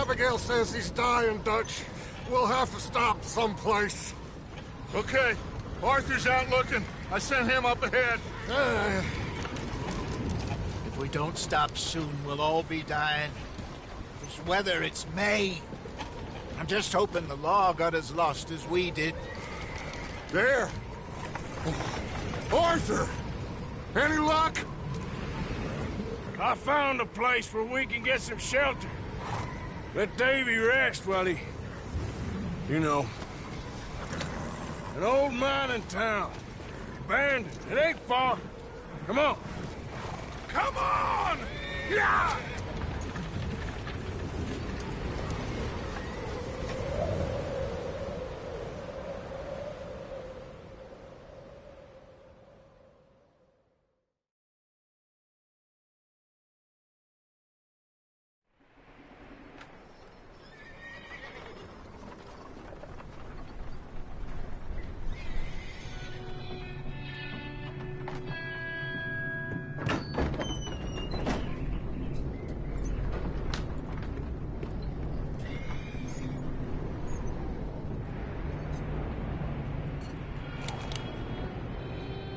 Abigail says he's dying, Dutch. We'll have to stop someplace. Okay. Arthur's out looking. I sent him up ahead. If we don't stop soon, we'll all be dying. This weather, it's May. I'm just hoping the law got as lost as we did. There! Arthur! Any luck? I found a place where we can get some shelter. Let Davy rest while he... You know. An old mining town. Abandoned. It ain't far. Come on. Come on! Yeah!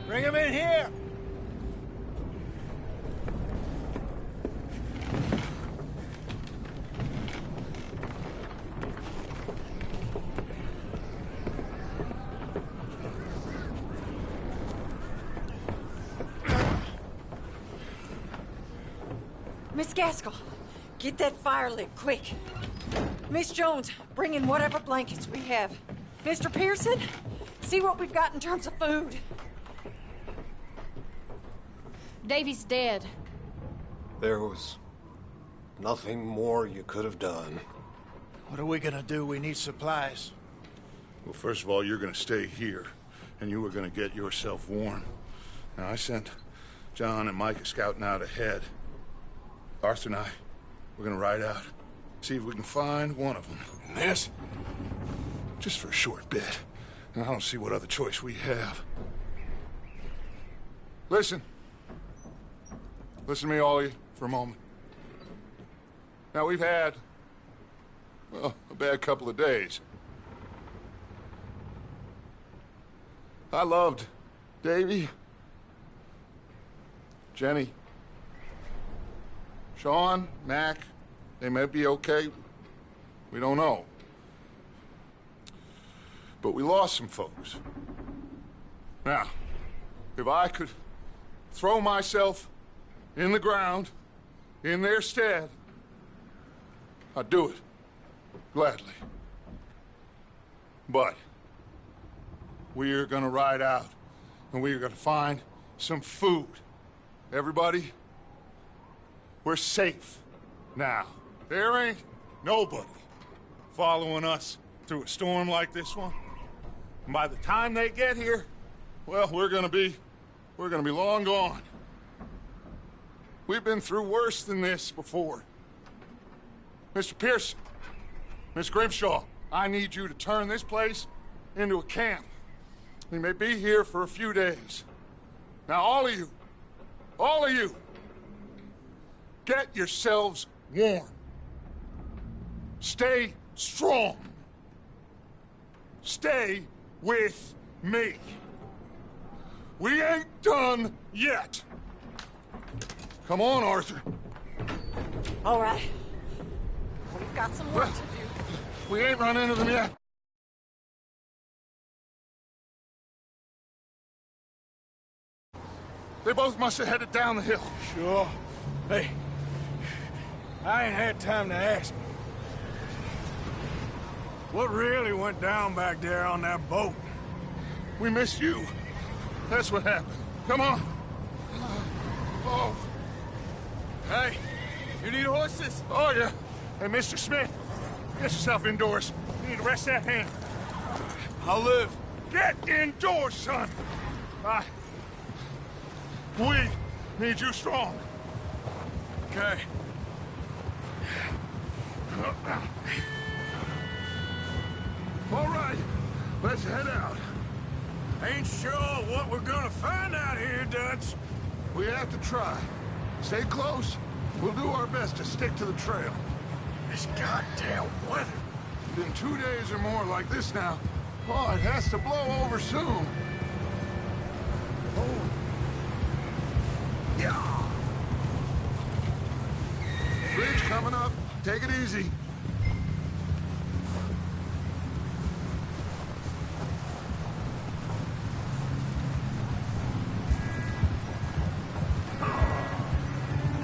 Bring him in here! Miss Gaskell, get that fire lit, quick. Miss Jones, bring in whatever blankets we have. Mr. Pearson, see what we've got in terms of food. Davy's dead. There was nothing more you could have done. What are we gonna do? We need supplies. Well, first of all, you're gonna stay here, and you were gonna get yourself warm. Now, I sent John and Micah scouting out ahead. Arthur and I, we're gonna ride out, see if we can find one of them. And this, just for a short bit. And I don't see what other choice we have. Listen. Listen to me, all of you, for a moment. Now, we've had, well, a bad couple of days. I loved Davy, Jenny, Sean, Mac. They may be okay. We don't know. But we lost some folks. Now, if I could throw myself in the ground, in their stead, I'd do it, gladly. But we're gonna ride out, and we're gonna find some food. Everybody, we're safe now. There ain't nobody following us through a storm like this one. And by the time they get here, well, we're gonna be long gone. We've been through worse than this before. Mr. Pearson, Miss Grimshaw, I need you to turn this place into a camp. We may be here for a few days. Now, all of you, get yourselves warm. Stay strong. Stay with me. We ain't done yet. Come on, Arthur. All right. We've got some work to do. We ain't run into them yet. They both must have headed down the hill. Sure. Hey, I ain't had time to ask. What really went down back there on that boat? We missed you. That's what happened. Come on. Oh. Hey, you need horses? Oh, yeah. Hey, Mr. Smith, get yourself indoors. You need to rest that hand. I'll live. Get indoors, son. We need you strong. Okay. All right, let's head out. Ain't sure what we're gonna find out here, Dutch. We have to try. Stay close. We'll do our best to stick to the trail. This goddamn weather. Been 2 days or more like this now. Oh, it has to blow over soon. Oh. Yeah. Bridge coming up. Take it easy.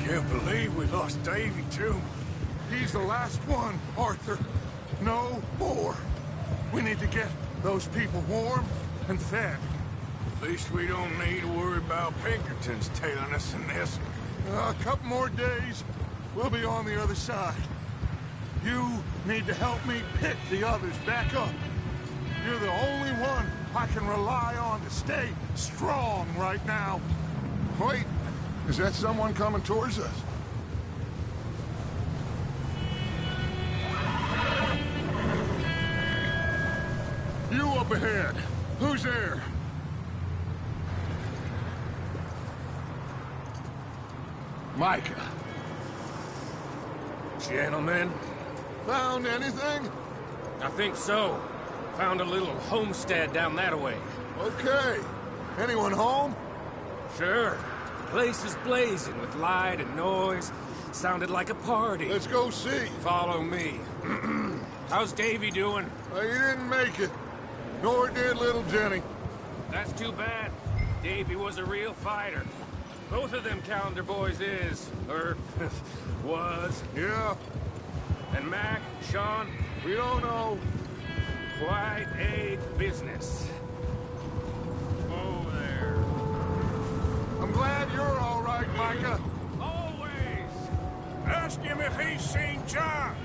Can't believe we lost Davy, too. He's the last one, Arthur. No more. We need to get those people warm and fed. At least we don't need to worry about Pinkertons tailing us in this. A couple more days, we'll be on the other side. You need to help me pick the others back up. You're the only one I can rely on to stay strong right now. Wait, is that someone coming towards us? You up ahead. Who's there? Micah. Gentlemen, Found anything? I think so. Found a little homestead down that way. Okay. Anyone home? Sure. Place is blazing with light and noise. Sounded like a party. Let's go see. Follow me. How's Davy doing? He didn't make it. Nor did little Jenny. That's too bad. Davy was a real fighter. Both of them calendar boys is, or was. Yeah, And Mac, Sean, we don't know. quite a business. Oh, there. I'm glad you're all right, Micah. Always! Ask him if he's seen John.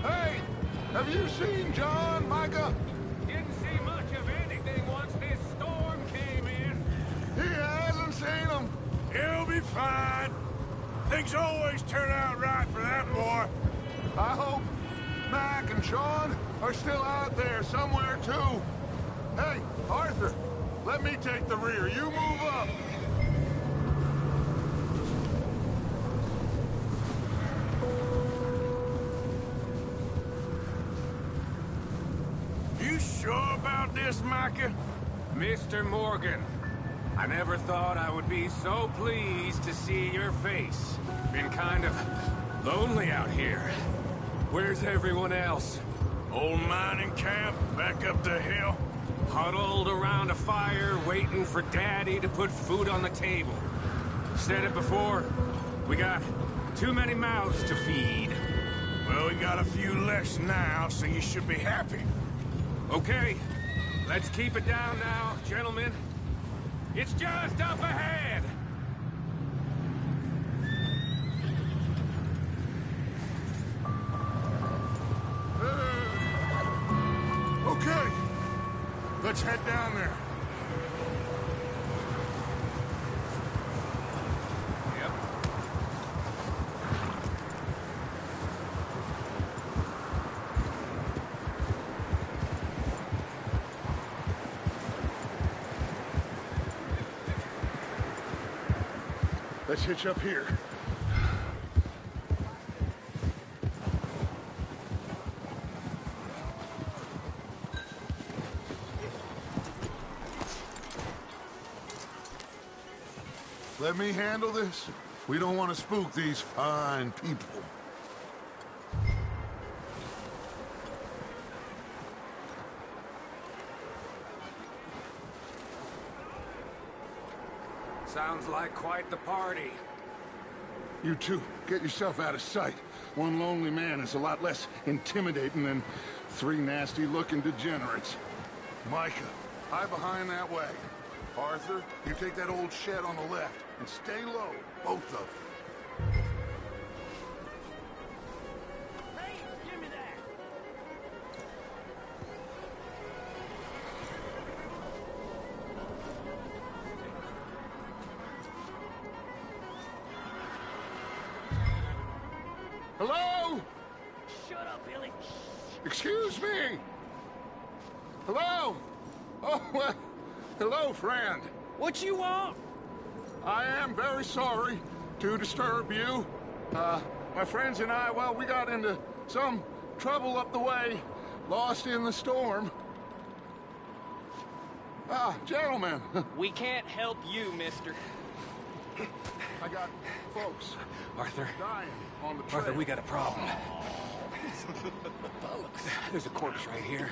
Hey, have you seen John, Micah? Didn't see much of anything once this storm came in. He hasn't seen him. He'll be fine. Things always turn out right for that boy. I hope Mac and Sean are still out there somewhere, too. Hey, Arthur, let me take the rear. You move up. You sure about this, Micah? Mr. Morgan, I never thought I would be so pleased to see your face. Been kind of lonely out here. Where's everyone else? Old mining camp back up the hill. Huddled around a fire, waiting for Daddy to put food on the table. Said it before, we got too many mouths to feed. Well, we got a few less now, so you should be happy. Okay, let's keep it down now, gentlemen. It's just up ahead. Okay, let's head down there. Yep. Let's hitch up here. Let me handle this. We don't want to spook these fine people. Sounds like quite the party. You two, get yourself out of sight. One lonely man is a lot less intimidating than three nasty-looking degenerates. Micah, hide behind that wagon. Arthur, you take that old shed on the left, and stay low, both of you. Hey, give me that! Hello? Shut up, Billy! Excuse me? Hello? Oh, well, hello, friend. What you want? I am very sorry to disturb you. My friends and I, well, we got into Some trouble up the way. Lost in the storm. Ah, gentlemen. We can't help you, mister. I got folks Arthur, dying on the trail. Arthur, we got a problem. There's a corpse right here.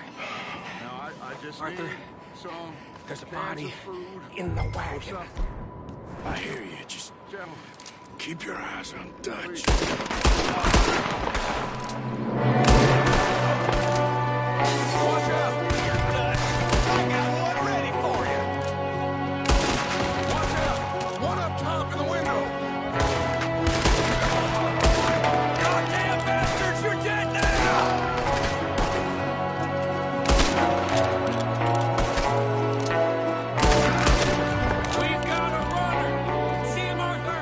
Now, I just Arthur, need some there's a cans body of food in the or wagon. something. I hear you. Just Gentlemen, keep your eyes on Dutch. watch out! I got one ready for you. Watch out! One up top in the window! Goddamn bastards, you're dead now! We've got a runner! See him, Arthur?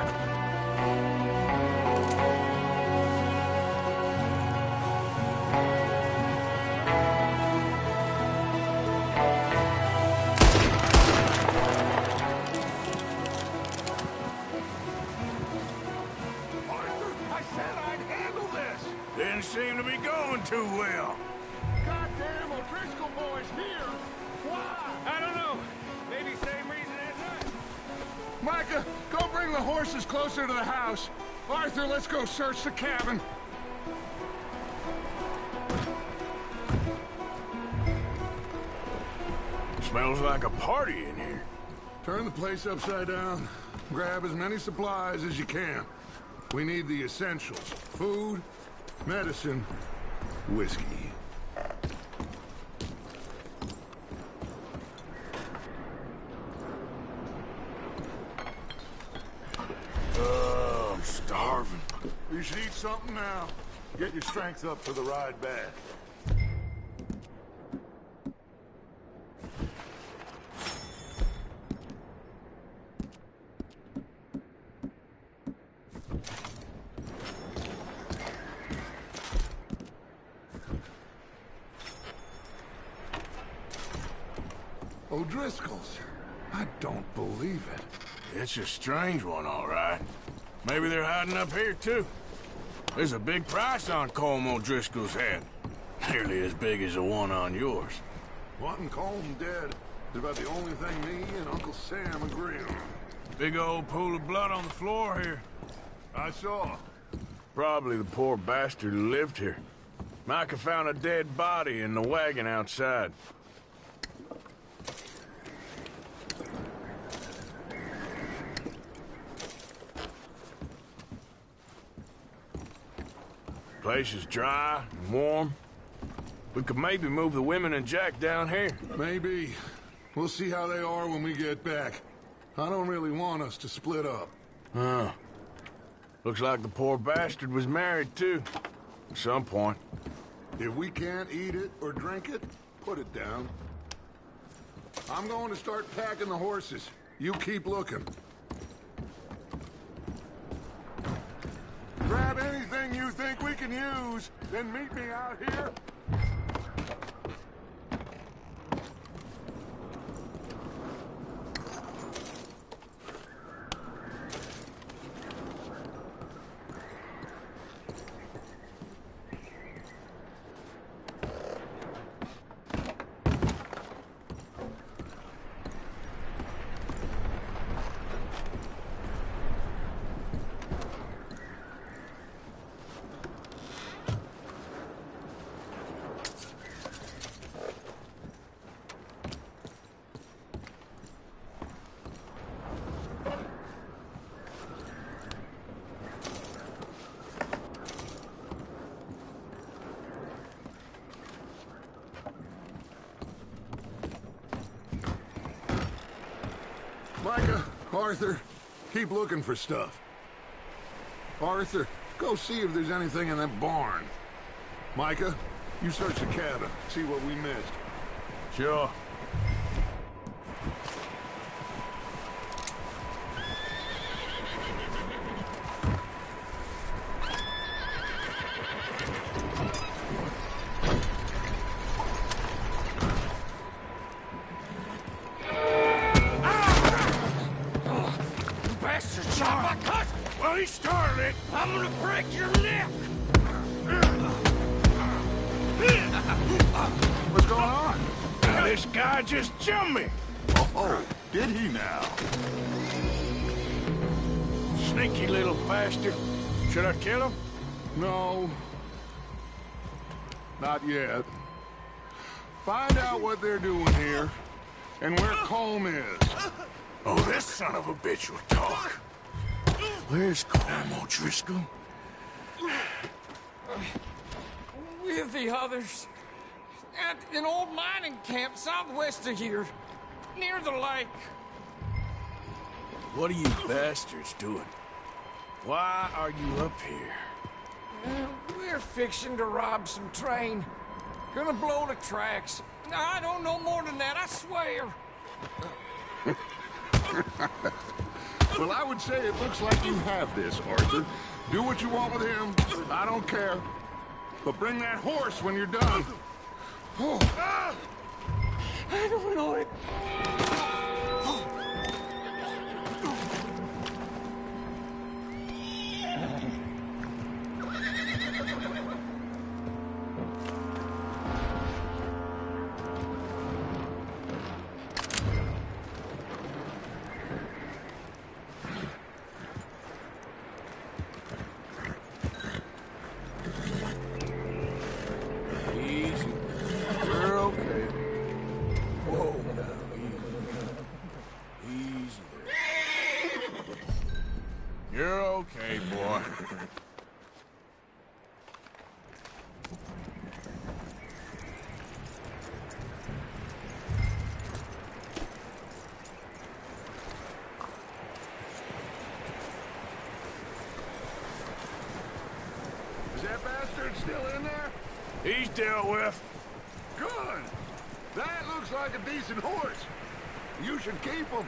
Arthur, I said I'd handle this! Didn't seem to be going too well. Goddamn O'Driscoll boys here! Why? I don't know. Maybe same reason as us. Micah, go bring the horses closer to the house. Arthur, let's go search the cabin. Smells like a party in here. Turn the place upside down. Grab as many supplies as you can. We need the essentials. Food, medicine, whiskey. I'm starving. You should eat something now. Get your strength up for the ride back. O'Driscoll's. I don't believe it. It's a strange one, all right. Maybe they're hiding up here, too. There's a big price on Colm O'Driscoll's head. Nearly as big as the one on yours. Wanting Colm dead is about the only thing me and Uncle Sam agree on. Big old pool of blood on the floor here. I saw. Probably the poor bastard who lived here. Micah found a dead body in the wagon outside. Place is dry and warm. We could maybe move the women and Jack down here. Maybe. We'll see how they are when we get back. I don't really want us to split up. Huh. Looks like the poor bastard was married, too. At some point. If we can't eat it or drink it, put it down. I'm going to start packing the horses. You keep looking. Grab anything you think we can use, then meet me out here. Micah, Arthur, keep looking for stuff. Arthur, go see if there's anything in that barn. Micah, you search the cabin, see what we missed. Sure. Bastard shot my cousin! Well, he started it. I'm gonna break your neck! What's going on? This guy just jumped me. Oh, did he now? Sneaky little bastard. Should I kill him? No. Not yet. Find out what they're doing here, and where Colm is. Oh, this son of a bitch will talk. Where's Colm O'Driscoll? With the others. At an old mining camp southwest of here. Near the lake. What are you bastards doing? Why are you up here? We're fixing to rob some train. Gonna blow the tracks. I don't know more than that, I swear. Well, I would say it looks like you have this, Arthur. Do what you want with him. I don't care. But bring that horse when you're done. Oh. I don't know it. Easy. You're okay. Whoa, now, easy. Easy there. You're okay, boy. Is that bastard still in there? He's dealt with. Good. That looks like a decent horse. You should keep him.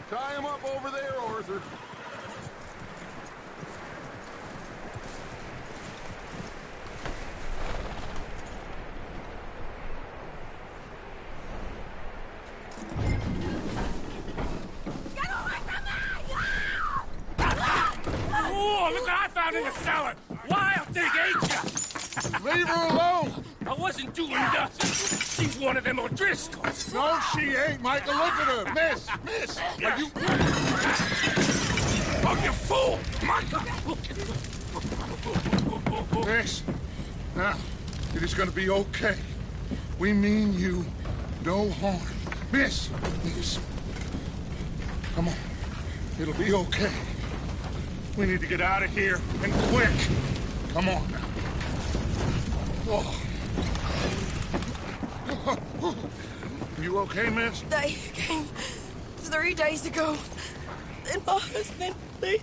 Tie him up over there, Arthur. Oh, look what I found in the cellar! Wild thing, ain't ya? Leave her alone! I wasn't doing nothing. She's one of them O'Driscolls. No, she ain't, Michael. Look at her. Miss, are you... Oh, you fool! Michael! Miss, now, it is gonna be okay. We mean you no harm. Miss. Come on. It'll be okay. We need to get out of here, and quick. Come on now. Oh. You okay, miss? They came 3 days ago. And my husband, they...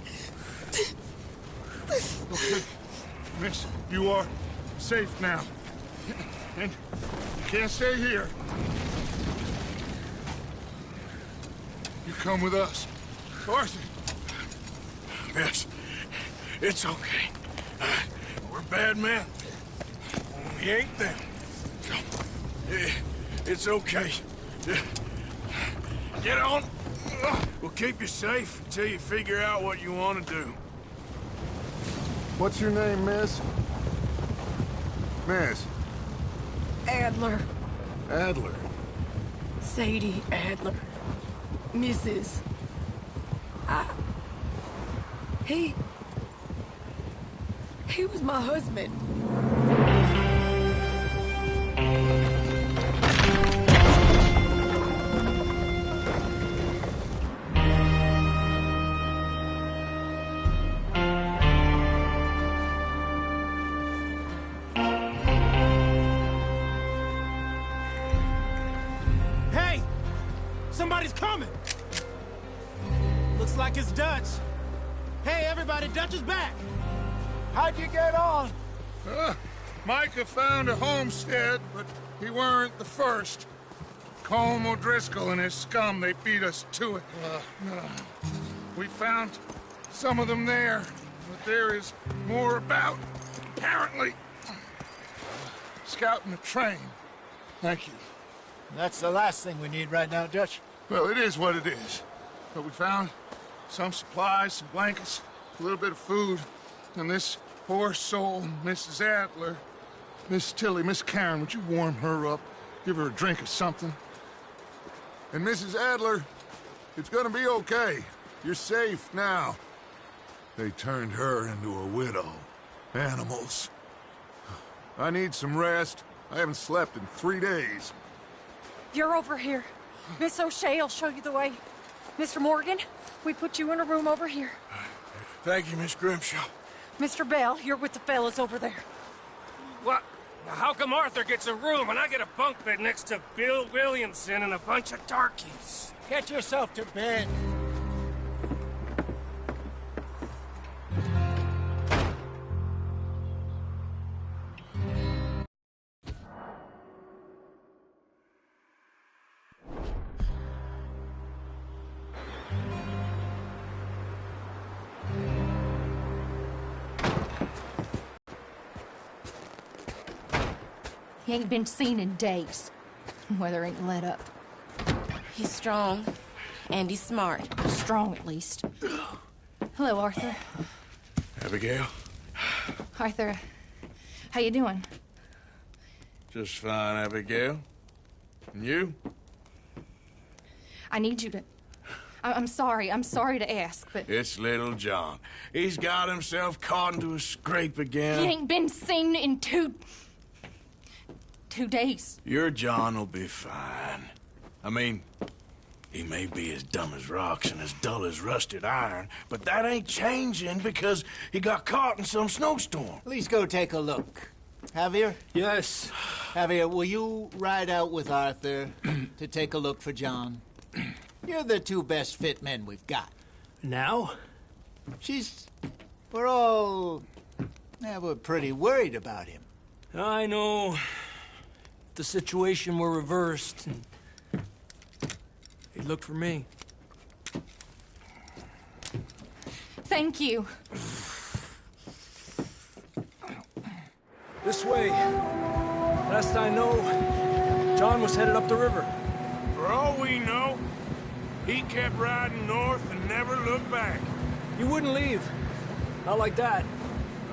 Okay. Miss, you are safe now. And you can't stay here. You come with us. Arthur. Miss, it's okay. We're bad men. We ain't them. It's okay. Get on. We'll keep you safe until you figure out what you want to do. What's your name, miss? Miss. Adler. Adler. Sadie Adler. Mrs. He was my husband. Hey! Somebody's coming! Looks like it's Dutch. Hey, everybody, Dutch is back! How'd you get on? Micah found a homestead, but he weren't the first. Colm O'Driscoll and his scum, they beat us to it. We found some of them there, but there is more about, apparently. Scouting the train. Thank you. That's the last thing we need right now, Dutch. Well, it is what it is. But we found some supplies, some blankets, a little bit of food, and this poor soul, Mrs. Adler, Miss Tilly, Miss Karen, would you warm her up? Give her a drink or something? And Mrs. Adler, it's gonna be okay. You're safe now. They turned her into a widow. Animals. I need some rest. I haven't slept in 3 days. You're over here. Miss O'Shea will show you the way. Mr. Morgan, we put you in a room over here. Thank you, Miss Grimshaw. Mr. Bell, you're with the fellas over there. What? How come Arthur gets a room and I get a bunk bed next to Bill Williamson and a bunch of darkies? Get yourself to bed. He ain't been seen in days. Weather ain't let up. He's strong, and he's smart. Strong, at least. Hello, Arthur. Abigail? Arthur, how you doing? Just fine, Abigail. And you? I need you to... I'm sorry to ask, but... It's little John. He's got himself caught into a scrape again. He ain't been seen in 2 days. Your John will be fine. I mean, he may be as dumb as rocks and as dull as rusted iron, but that ain't changing because he got caught in some snowstorm. Please go take a look. Javier? Yes. Javier, will you ride out with Arthur to take a look for John? You're the 2 best fit men we've got. Now? We're pretty worried about him. I know. If the situation were reversed, and he'd look for me. Thank you. This way. Last I know, John was headed up the river. For all we know, he kept riding north and never looked back. He wouldn't leave. Not like that.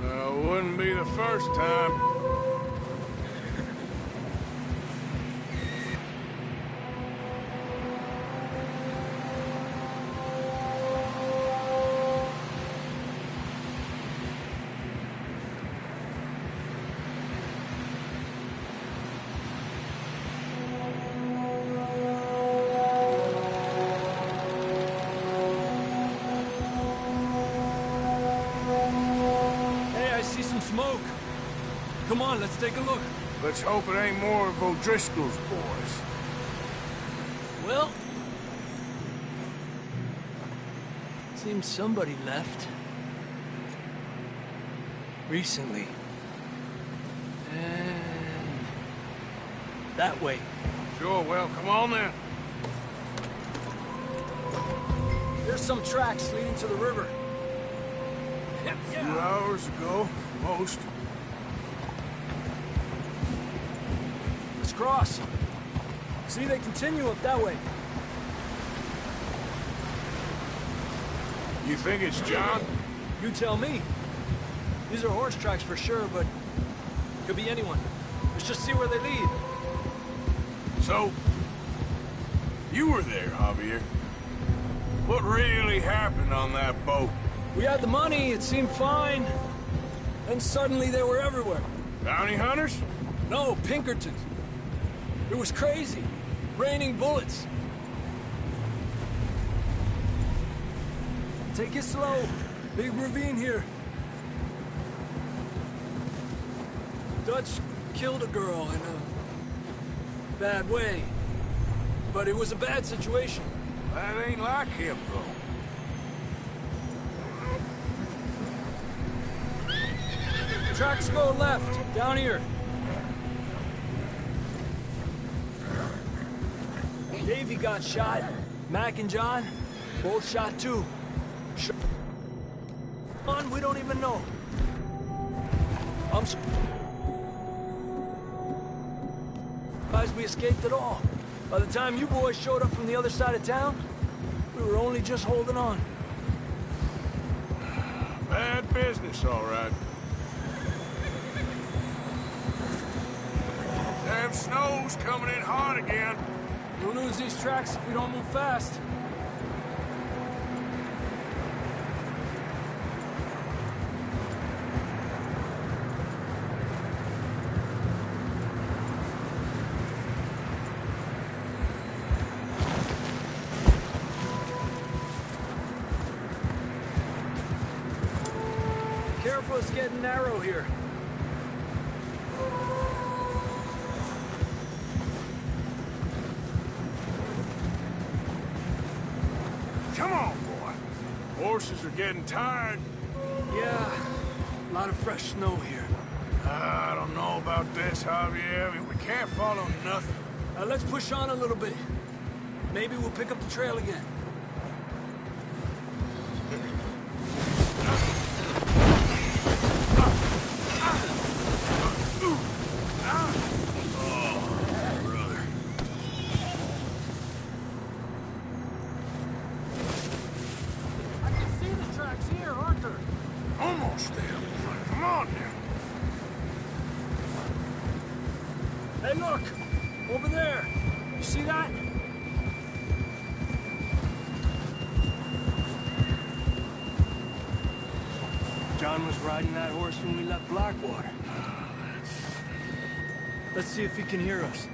Wouldn't be the first time. Smoke. Come on, let's take a look. Let's hope it ain't more of O'Driscoll's boys. Well, seems somebody left. Recently. And that way. Sure, well, come on then. There's some tracks leading to the river. A few hours ago, most. Let's cross. See, they continue up that way. You think it's John? You tell me. These are horse tracks for sure, but could be anyone. Let's just see where they lead. So, you were there, Javier. What really happened on that boat? We had the money, it seemed fine. Then suddenly they were everywhere. Bounty hunters? No, Pinkertons. It was crazy. Raining bullets. Take it slow. Big ravine here. Dutch killed a girl in a bad way. But it was a bad situation. That ain't like him, though. Tracks go left, down here. Davey got shot. Mac and John, both shot too. On, we don't even know. I'm surprised we escaped at all. By the time you boys showed up from the other side of town, we were only just holding on. Bad business, all right. Damn snow's coming in hard again. We'll lose these tracks if we don't move fast. Careful, it's getting narrow here. Come on, boy. Horses are getting tired. Yeah, a lot of fresh snow here. I don't know about this, Javier. We can't follow nothing. Let's push on a little bit. Maybe we'll pick up the trail again. Almost there. Come on now. Hey, look! Over there! You see that? John was riding that horse when we left Blackwater. Let's see if he can hear us.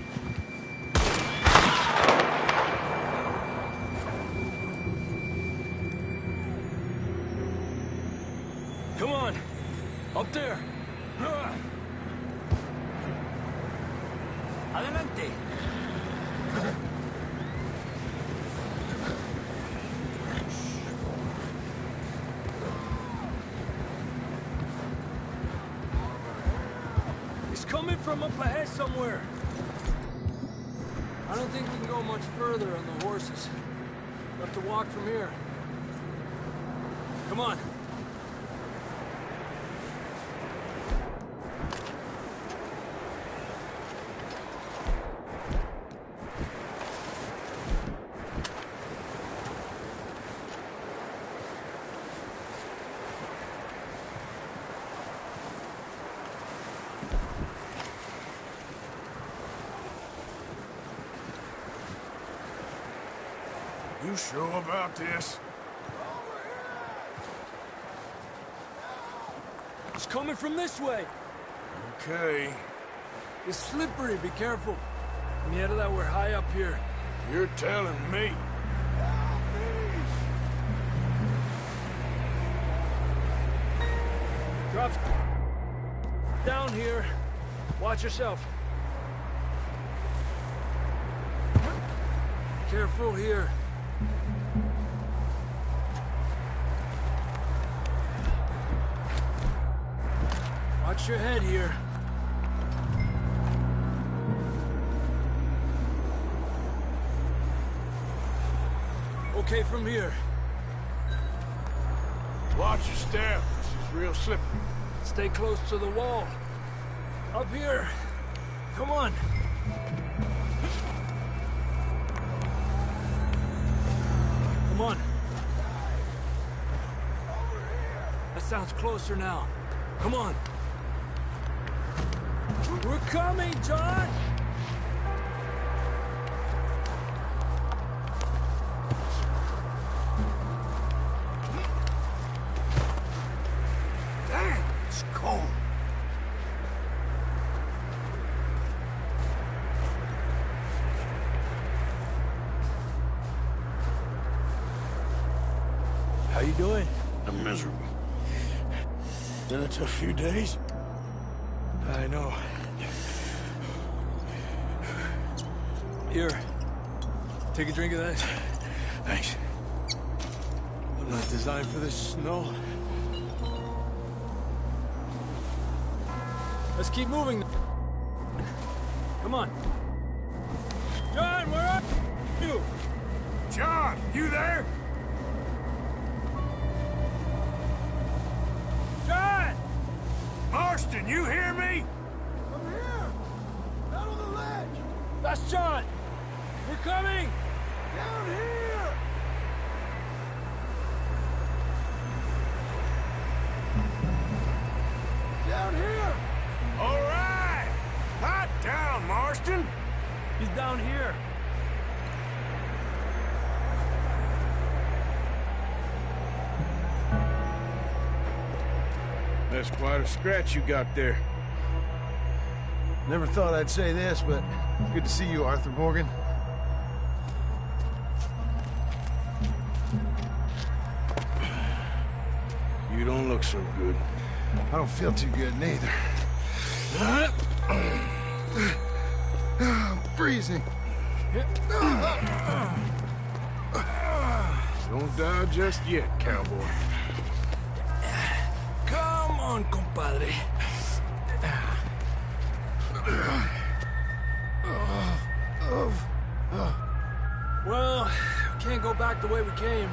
Come on! Up there! Adelante! He's coming from up ahead somewhere. I don't think we can go much further on the horses. We'll have to walk from here. Come on. You sure about this? It's coming from this way. Okay. It's slippery, be careful. Mierda, that we're high up here. You're telling me. Drop down here. Watch yourself. Careful here. Watch your head here. Okay from here. Watch your step. This is real slippery. Stay close to the wall. Up here. Come on. Come on. That sounds closer now. Come on. We're coming, John! Damn, it's cold. How you doing? I'm miserable. Been a tough few days. I know. Here. Take a drink of that. Thanks. I'm not designed for this snow. Let's keep moving. Come on. John, where are you? John, you there? John! Marston, you hear me? I'm here! Out on the ledge! That's John! We're coming! Down here! Down here! All right! Hot down, Marston! around here. That's quite a scratch you got there. Never thought I'd say this, but good to see you, Arthur Morgan. You don't look so good. I don't feel too good, neither. I'm freezing. Don't die just yet, cowboy. Come on, compadre. Well, we can't go back the way we came.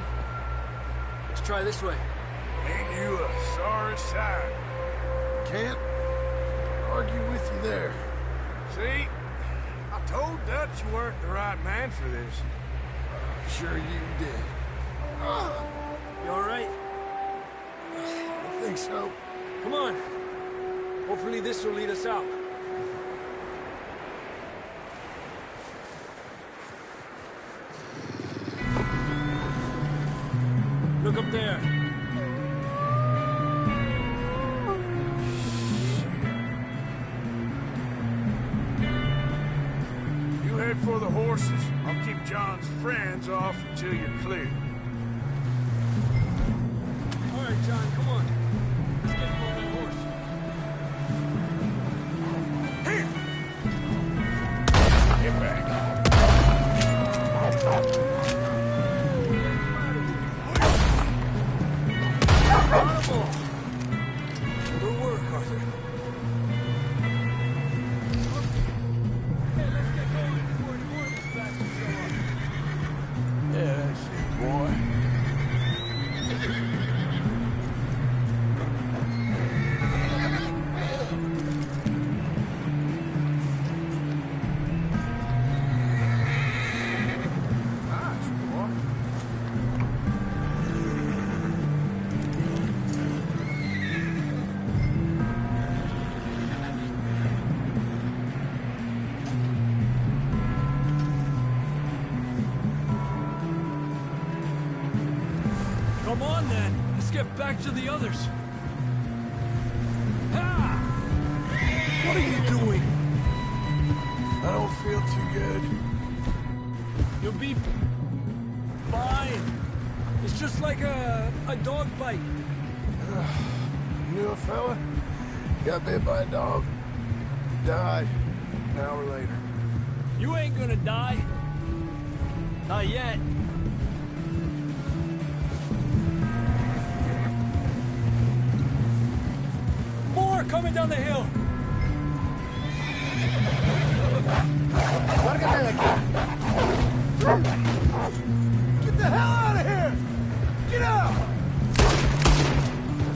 Let's try this way. Ain't you a sorry sight? Can't argue with you there. See? I told Dutch you weren't the right man for this. I'm sure you did. You all right? I think so. Come on. Hopefully this will lead us out. Look up there. You head for the horses. I'll keep John's friends off until you're clear. All right, John, come on. Let's get him on that horse. Here! Get back. Honorable. Good work, Arthur. Hey, let's get going before the Morgan's back to show up. Yeah, that's it, boy. Nice, boy. Come on, then. Let's get back to the others. Ha! What are you doing? I don't feel too good. You'll be fine. It's just like a dog bite. Knew a fella? Got bit by a dog. Died an hour later. You ain't gonna die. Not yet. More coming down the hill. Get the hell out of here! Get out!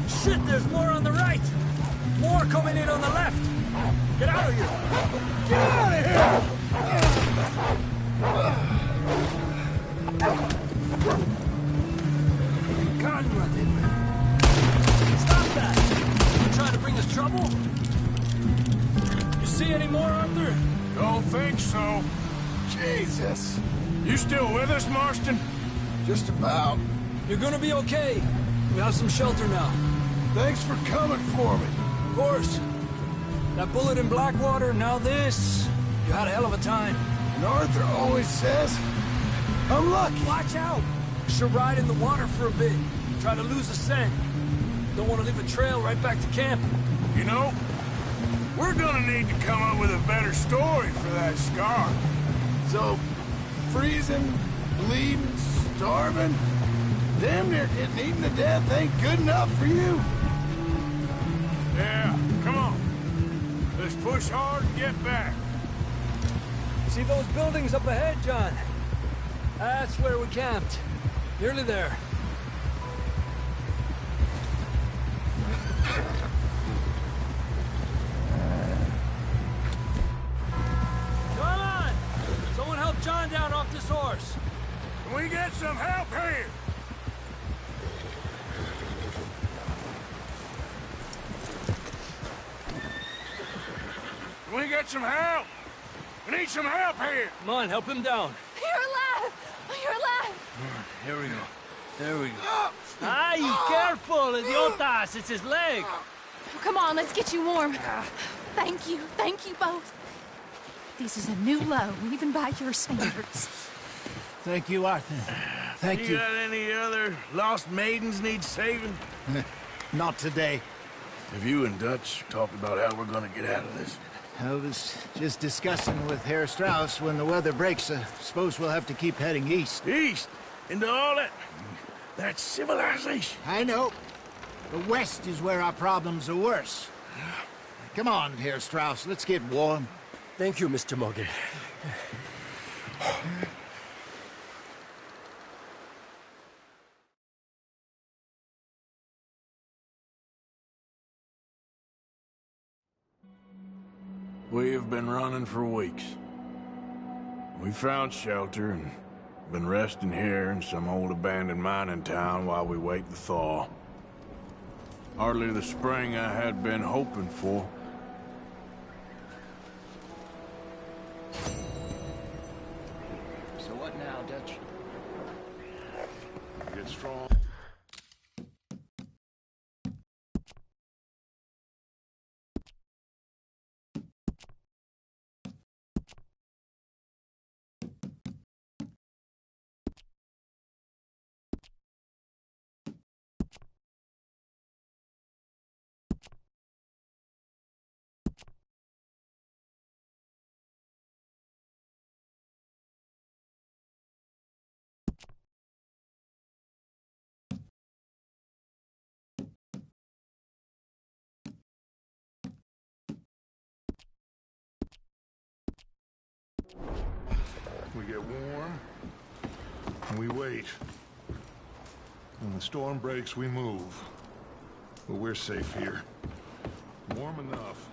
Shit, there's more on the right. More coming in on the left. Get out of here. Get out of here! Conrad, stop that. You trying to bring us trouble? You see any more, Arthur? Don't think so. Jesus! You still with us, Marston? Just about. You're gonna be okay. We have some shelter now. Thanks for coming for me. Of course. That bullet in Blackwater, now this. You had a hell of a time. And Arthur always says, I'm lucky. Watch out! Should ride in the water for a bit. Try to lose the scent. Don't want to leave a trail right back to camp. You know, we're gonna need to come up with a better story for that scar. So, freezing, bleeding, starving, damn near getting eaten to death ain't good enough for you. Yeah, come on. Let's push hard and get back. See those buildings up ahead, John? That's where we camped. Nearly there. Come on! Someone help John down off this horse. Can we get some help here? Can we get some help? I need some help here! Come on, help him down. You're alive! You're alive! Here we go. There we go. Ay, careful, idiotas! It's his leg! Come on, let's get you warm. Thank you both. This is a new low, even by your standards. Thank you, Arthur. Thank you. You got any other lost maidens need saving? Not today. Have you and Dutch talked about how we're gonna get out of this? I was just discussing with Herr Strauss when the weather breaks. I suppose we'll have to keep heading east. East? Into all that... That's civilization. I know. The west is where our problems are worse. Come on, Herr Strauss, let's get warm. Thank you, Mr. Morgan. We have been running for weeks. We found shelter and been resting here in some old abandoned mining town while we wait the thaw. Hardly the spring I had been hoping for. So what now, Dutch? Get strong. We get warm, and we wait. When the storm breaks, we move. But we're safe here. Warm enough.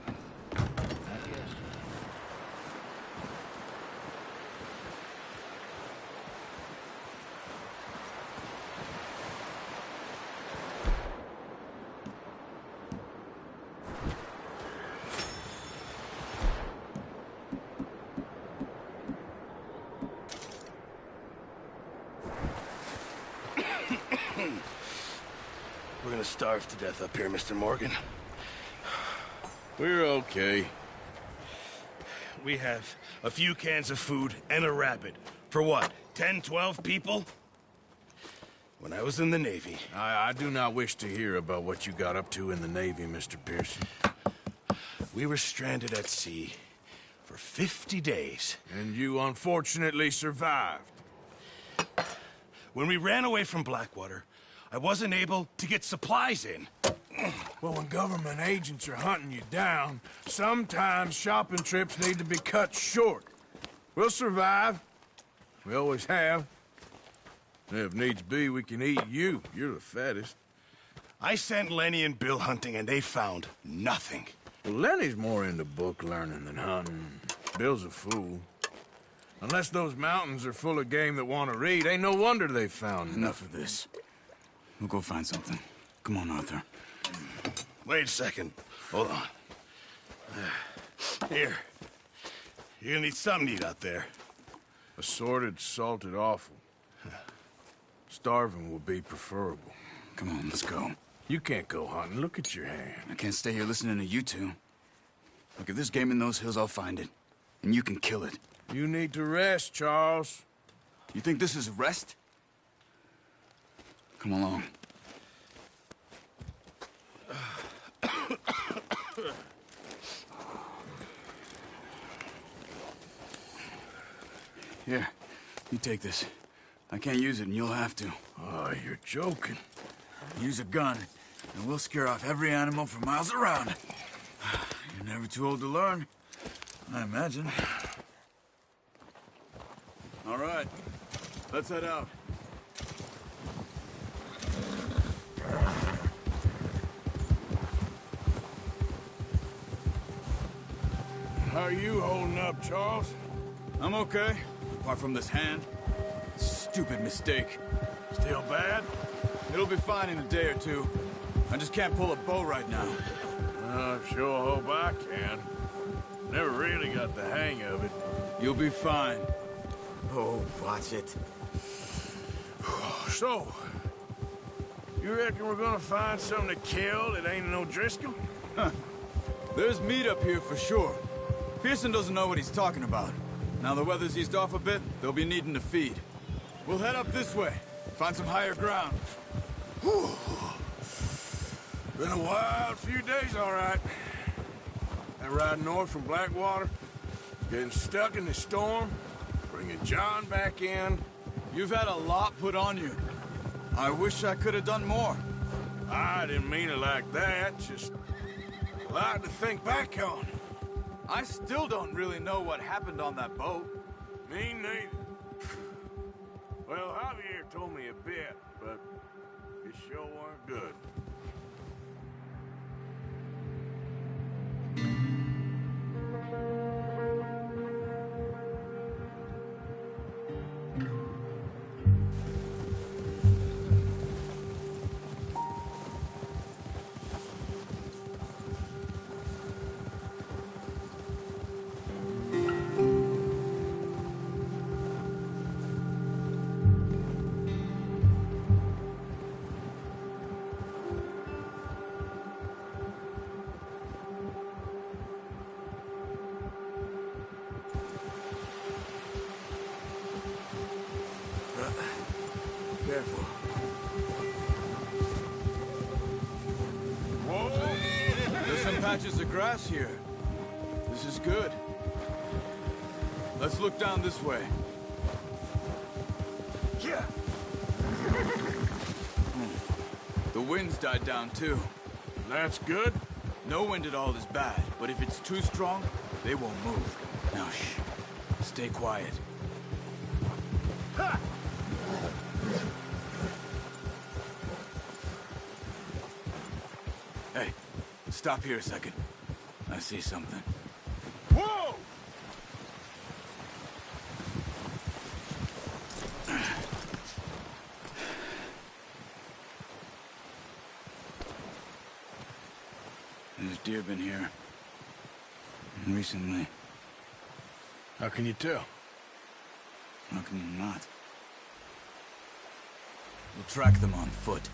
We're gonna starve to death up here, Mr. Morgan. We're okay. We have a few cans of food and a rabbit. For what, 10, 12 people? When I was in the Navy... I do not wish to hear about what you got up to in the Navy, Mr. Pearson. We were stranded at sea for 50 days. And you unfortunately survived. When we ran away from Blackwater, I wasn't able to get supplies in. Well, when government agents are hunting you down, sometimes shopping trips need to be cut short. We'll survive. We always have. And if needs be, we can eat you. You're the fattest. I sent Lenny and Bill hunting, and they found nothing. Well, Lenny's more into book learning than hunting. Bill's a fool. Unless those mountains are full of game that want to read, ain't no wonder they found Enough of this. We'll go find something. Come on, Arthur. Wait a second. Hold on. Here. You're gonna need something to eat out there. Assorted, salted offal. Starving will be preferable. Come on, let's go. You can't go hunting. Look at your hand. I can't stay here listening to you two. Look, if there's game in those hills, I'll find it. And you can kill it. You need to rest, Charles. You think this is rest? Come along. Here, you take this. I can't use it, and you'll have to. Oh, you're joking. Use a gun, and we'll scare off every animal for miles around. You're never too old to learn, I imagine. All right, let's head out. How are you holding up, Charles? I'm okay, apart from this hand. Stupid mistake. Still bad? It'll be fine in a day or two. I just can't pull a bow right now. I sure hope I can. Never really got the hang of it. You'll be fine. Oh, watch it. So, you reckon we're gonna find something to kill that ain't no Driscoll? Huh. There's meat up here for sure. Pearson doesn't know what he's talking about. Now the weather's eased off a bit, they'll be needing to feed. We'll head up this way, find some higher ground. Whew. Been a wild few days, all right. That ride north from Blackwater, getting stuck in the storm, bringing John back in. You've had a lot put on you. I wish I could have done more. I didn't mean it like that, just a lot to think back on. I still don't really know what happened on that boat. Me neither. Well, Javier told me a bit, but it sure weren't good. Careful. Whoa! There's some patches of grass here. This is good. Let's look down this way. Yeah. The wind's died down too. That's good. No wind at all is bad, but if it's too strong, they won't move. Now shh. Stay quiet. Ha! Hey, stop here a second. I see something. Whoa! There's deer been here. Recently. How can you tell? How can you not? We'll track them on foot.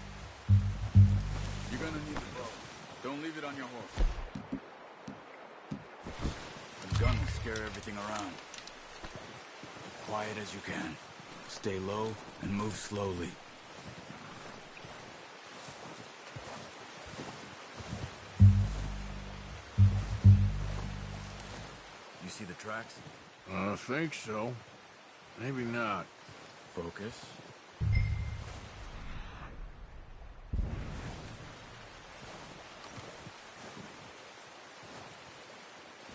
You're gonna need a bow. Don't leave it on your horse. The gun will scare everything around. Quiet as you can. Stay low and move slowly. You see the tracks? I think so. Maybe not. Focus.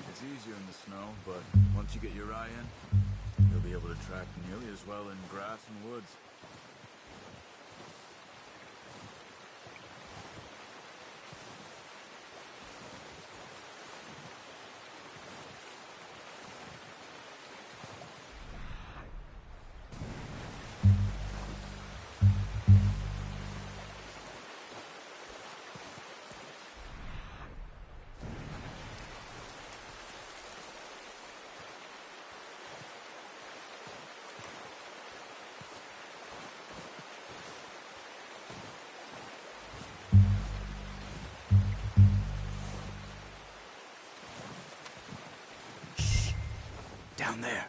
It's easier in the snow, but once you get your eye in, you'll be able to track nearly as well in grass and woods. Down there.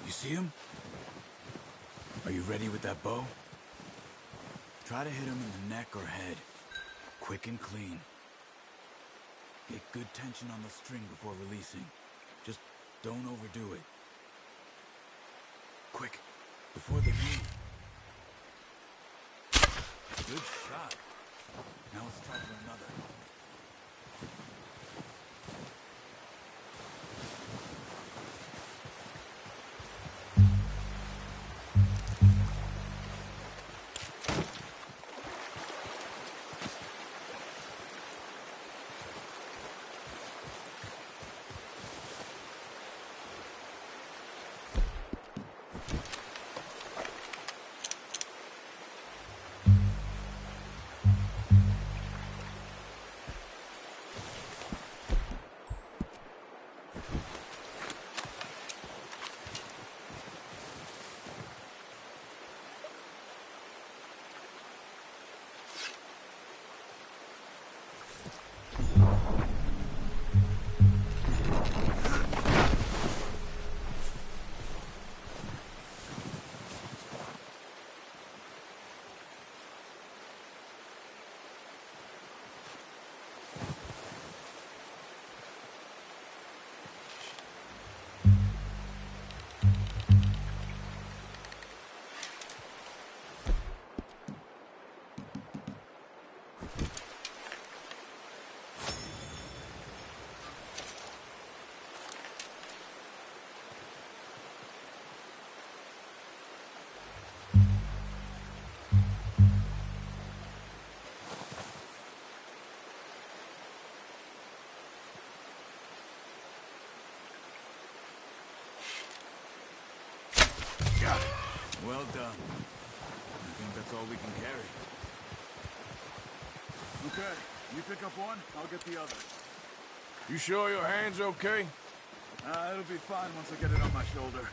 You see him? Are you ready with that bow? Try to hit him in the neck or head. Quick and clean. Get good tension on the string before releasing. Just don't overdo it. Quick, before they move. Good shot. Now let's try for another. Well done. I think that's all we can carry. Okay, you pick up one, I'll get the other. You sure your hand's okay? It'll be fine once I get it on my shoulder.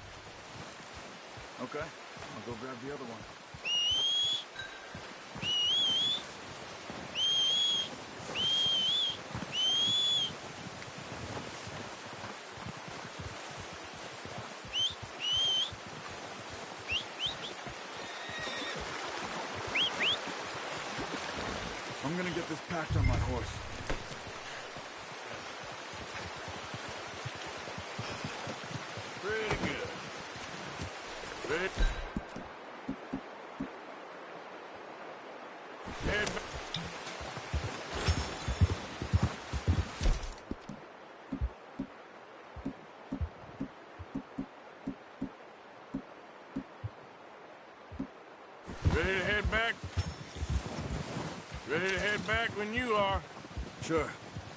Okay, I'll go grab the other one. I'm gonna get this packed on my horse. Pretty good. Ready? Head back. Ready to head back? Ready to head back when you are. Sure.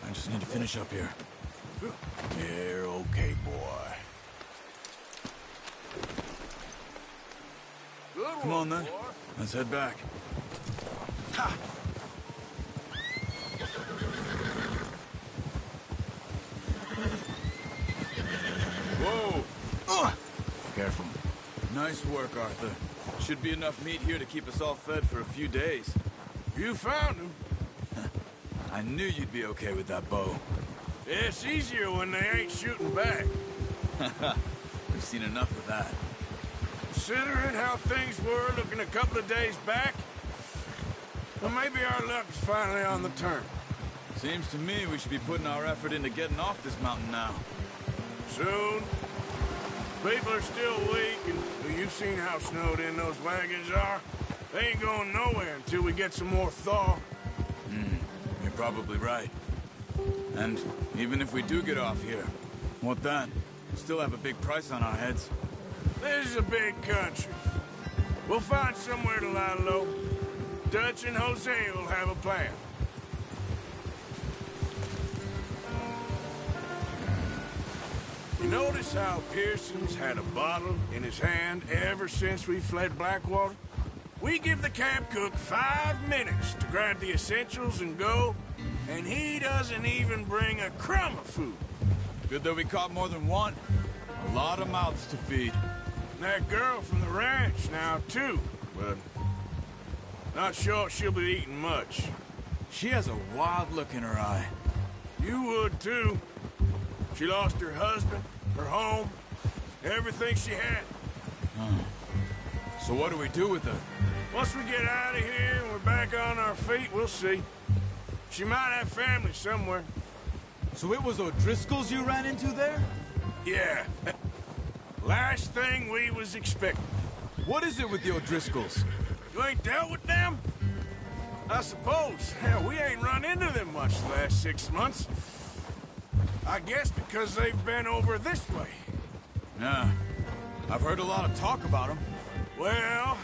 I just need to finish up here. You're okay, boy. Good Come on, then. Let's head back. Ha! Whoa! Careful. Nice work, Arthur. Should be enough meat here to keep us all fed for a few days. You found him. I knew you'd be okay with that bow. It's easier when they ain't shooting back. We've seen enough of that. Considering how things were looking a couple of days back, well, maybe our luck is finally on the turn. Seems to me we should be putting our effort into getting off this mountain now. Soon. People are still weak, and well, you've seen how snowed in those wagons are. They ain't going nowhere until we get some more thaw. You're probably right. And even if we do get off here, what then? We still have a big price on our heads. This is a big country. We'll find somewhere to lie low. Dutch and Jose will have a plan. You notice how Pearson's had a bottle in his hand ever since we fled Blackwater? We give the camp cook 5 minutes to grab the essentials and go, and he doesn't even bring a crumb of food. Good that we caught more than one. A lot of mouths to feed. And that girl from the ranch now, too, but not sure she'll be eating much. She has a wild look in her eye. You would, too. She lost her husband, her home, everything she had. So what do we do with her? Once we get out of here and we're back on our feet, we'll see. She might have family somewhere. So it was O'Driscoll's you ran into there? Yeah. Last thing we was expecting. What is it with the O'Driscolls? You ain't dealt with them? I suppose. Hell, we ain't run into them much the last 6 months. I guess because they've been over this way. Yeah. I've heard a lot of talk about them. Well,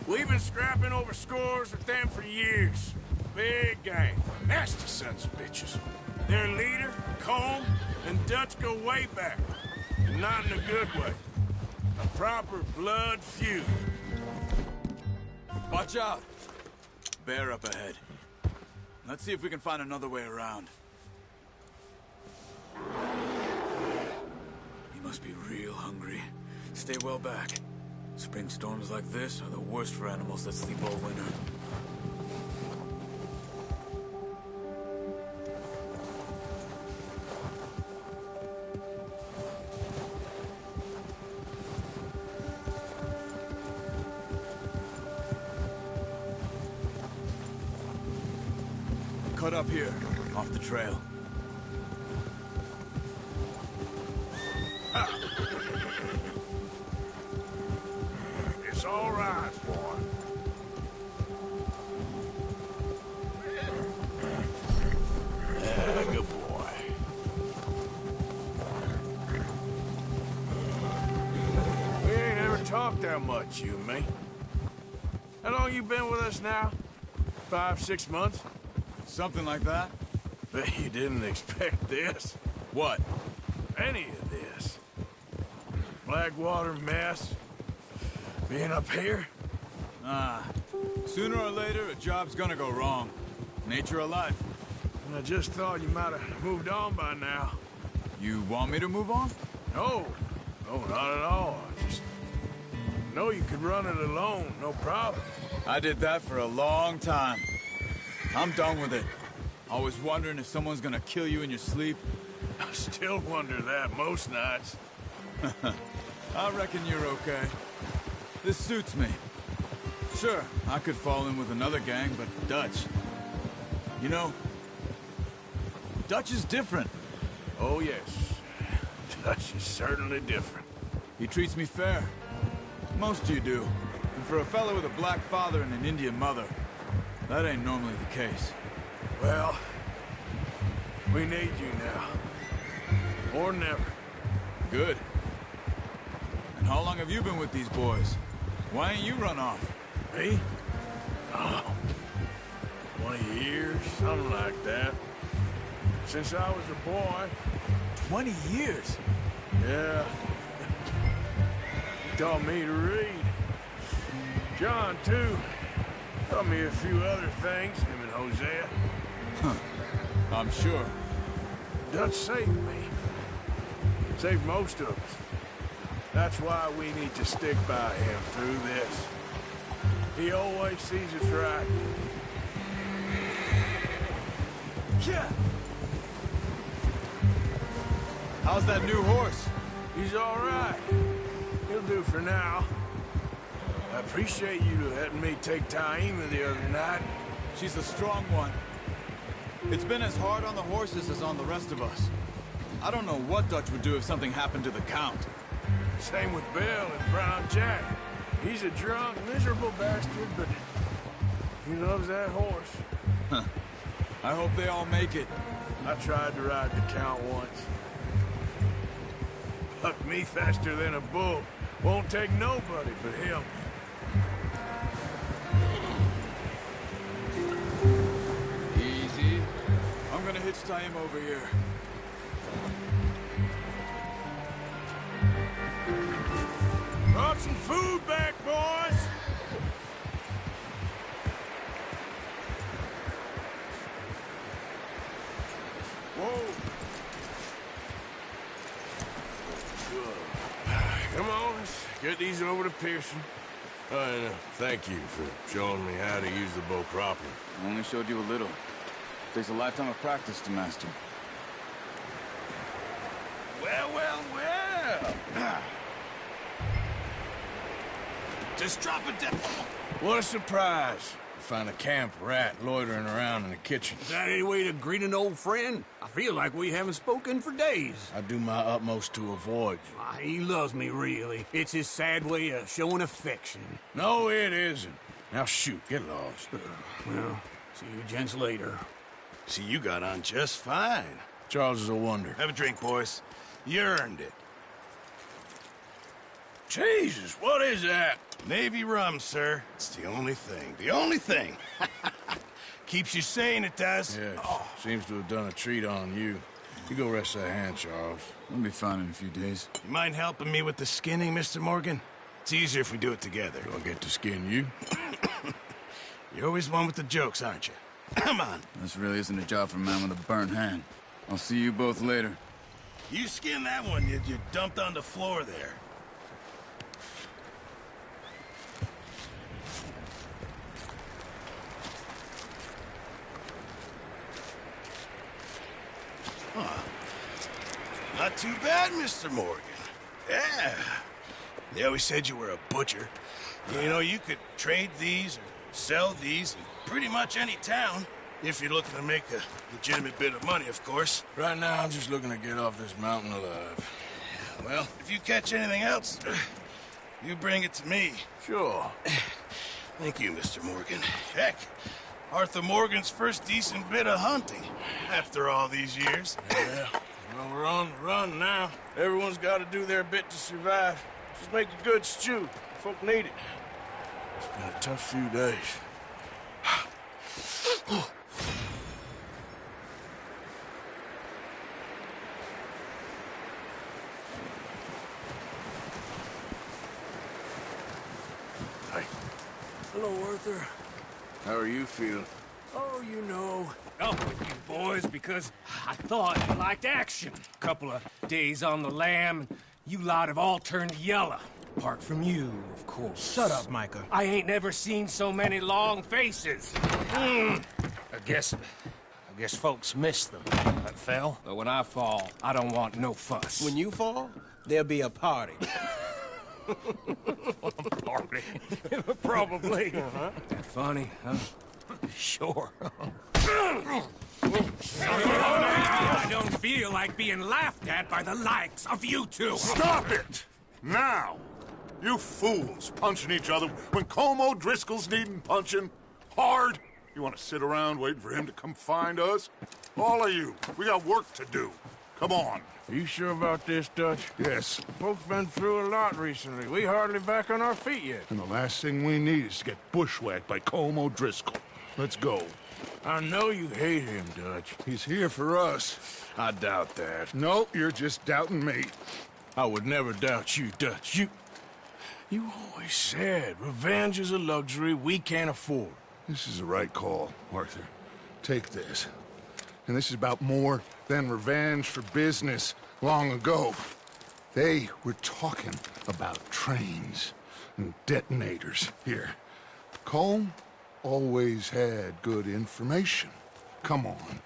we've been scrapping over scores with them for years. Big gang. Nasty sons of bitches. Their leader, Combe, and Dutch go way back. And not in a good way. A proper blood feud. Watch out! Bear up ahead. Let's see if we can find another way around. He must be real hungry. Stay well back. Spring storms like this are the worst for animals that sleep all winter. Cut up here, off the trail. It's all right, boy. Yeah, good boy. We ain't ever talked that much, you and me. How long you been with us now? 5, 6 months? Something like that? Bet you didn't expect this. What? Any of this. Blackwater mess. Being up here? Sooner or later, a job's gonna go wrong. Nature of life. I just thought you might have moved on by now. You want me to move on? No, not at all. I just know you could run it alone, no problem. I did that for a long time. I'm done with it. Always wondering if someone's gonna kill you in your sleep. I still wonder that most nights. I reckon you're okay. This suits me. Sure, I could fall in with another gang, but Dutch... You know, Dutch is different. Oh, yes. Dutch is certainly different. He treats me fair. Most of you do. And for a fellow with a black father and an Indian mother, that ain't normally the case. Well, we need you now. Or never. Good. And how long have you been with these boys? Why ain't you run off? Me? Oh, 20 years, something like that. Since I was a boy. 20 years? Yeah. He taught me to read. John, too. Taught me a few other things, him and Hosea. Huh. I'm sure. Dutch saved me. Saved most of us. That's why we need to stick by him through this. He always sees us right. Yeah. How's that new horse? He's all right. He'll do for now. I appreciate you letting me take Taima the other night. She's a strong one. It's been as hard on the horses as on the rest of us. I don't know what Dutch would do if something happened to the Count. Same with Bill and Brown Jack. He's a drunk, miserable bastard, but he loves that horse. Huh. I hope they all make it. I tried to ride the Count once. Bucked me faster than a bull. Won't take nobody but him. Easy. I'm gonna hitch Taima over here. Brought some food back, boys! Whoa! Come on, let's get these over to Pearson. And thank you for showing me how to use the bow properly. I only showed you a little. Takes a lifetime of practice to master. Well. Just drop it down. What a surprise. To find a camp rat loitering around in the kitchen. Is that any way to greet an old friend? I feel like we haven't spoken for days. I do my utmost to avoid you. He loves me, really. It's his sad way of showing affection. No, it isn't. Now shoot, get lost. Well, see you gents later. See, you got on just fine. Charles is a wonder. Have a drink, boys. You earned it. Jesus, what is that? Navy rum, sir. It's the only thing. The only thing. Keeps you sane, it does. Yes, seems to have done a treat on you. You go rest that hand, Charles. We'll be fine in a few days. You mind helping me with the skinning, Mr. Morgan? It's easier if we do it together. Do I get to skin you? You're always one with the jokes, aren't you? Come on. This really isn't a job for a man with a burnt hand. I'll see you both later. You skinned that one you dumped on the floor there. Not too bad, Mr. Morgan. Yeah. They always said you were a butcher. You know, you could trade these or sell these in pretty much any town. If you're looking to make a legitimate bit of money, of course. Right now, I'm just looking to get off this mountain alive. Well, if you catch anything else, you bring it to me. Sure. Thank you, Mr. Morgan. Heck, Arthur Morgan's first decent bit of hunting after all these years. Yeah. Well, we're on the run now. Everyone's got to do their bit to survive. Just make a good stew. Folk need it. It's been a tough few days. Hello, Arthur. How are you feeling? Oh, you know. Up with you boys because I thought you liked action. Couple of days on the lam, and you lot have all turned yellow. Apart from you, of course. Shut up, Micah. I ain't never seen so many long faces. I guess folks miss them. That fell. But when I fall, I don't want no fuss. When you fall, there'll be a party. Party? Probably. That funny, huh? Sure. I don't feel like being laughed at by the likes of you two. Stop it! Now! You fools punching each other when Como Driscoll's needing punching. Hard! You want to sit around waiting for him to come find us? All of you, we got work to do. Come on. Are you sure about this, Dutch? Yes. Folks been through a lot recently. We hardly back on our feet yet. And the last thing we need is to get bushwhacked by Como Driscoll. Let's go. I know you hate him, Dutch. He's here for us. I doubt that. No, you're just doubting me. I would never doubt you, Dutch. You always said revenge is a luxury we can't afford. This is the right call, Arthur. Take this. And this is about more than revenge for business long ago. They were talking about trains and detonators here. Colm always had good information. Come on.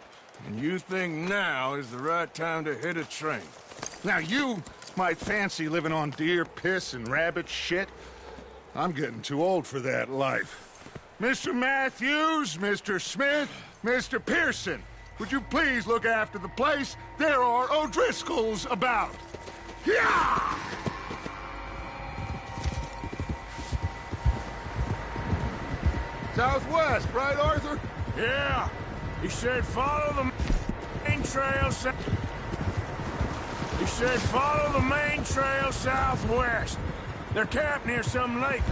And you think now is the right time to hit a train? Now you might fancy living on deer piss and rabbit shit. I'm getting too old for that life. Mr. Matthews, Mr. Smith, Mr. Pearson, would you please look after the place? There are O'Driscolls about. Yeah! Southwest, right, Arthur? Yeah. He said follow the main trail He said follow the main trail southwest. They're camped near some lake.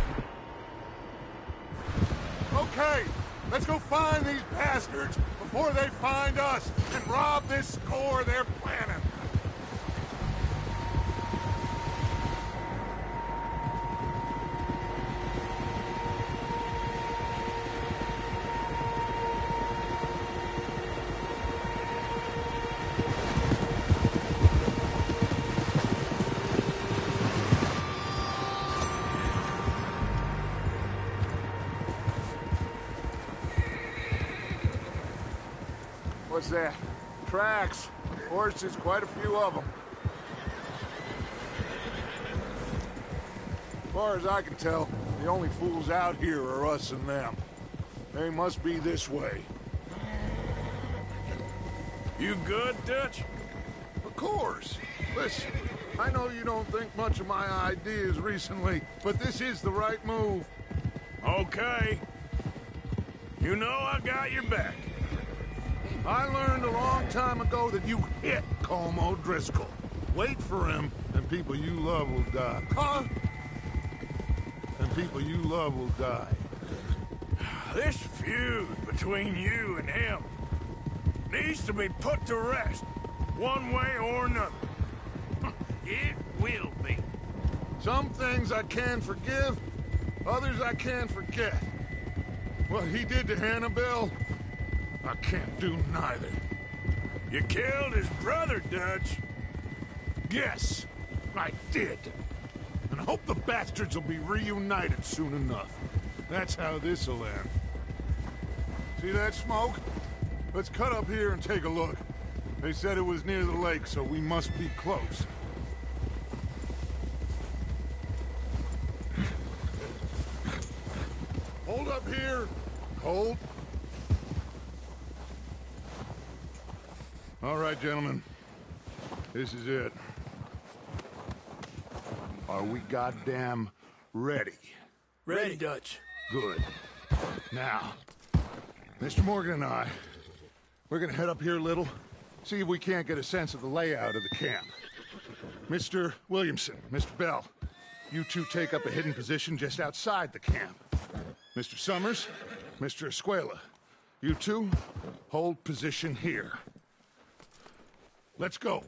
Okay, let's go find these bastards before they find us and rob this score they're planning. What's that? Tracks. Horses, quite a few of them. As far as I can tell, the only fools out here are us and them. They must be this way. You good, Dutch? Of course. Listen, I know you don't think much of my ideas recently, but this is the right move. Okay. You know I got your back. I learned a long time ago that you hit Como Driscoll. Wait for him, and people you love will die. Huh? And people you love will die. This feud between you and him needs to be put to rest, one way or another. It will be. Some things I can forgive, others I can't forget. What he did to Annabelle, I can't do neither. You killed his brother, Dutch. Yes, I did. And I hope the bastards will be reunited soon enough. That's how this'll end. See that smoke? Let's cut up here and take a look. They said it was near the lake, so we must be close. Hold up here. Hold. All right, gentlemen. This is it. Are we goddamn ready? Ready, Dutch. Good. Now, Mr. Morgan and I, we're gonna head up here a little, see if we can't get a sense of the layout of the camp. Mr. Williamson, Mr. Bell, you two take up a hidden position just outside the camp. Mr. Summers, Mr. Escuela, you two hold position here. Let's go.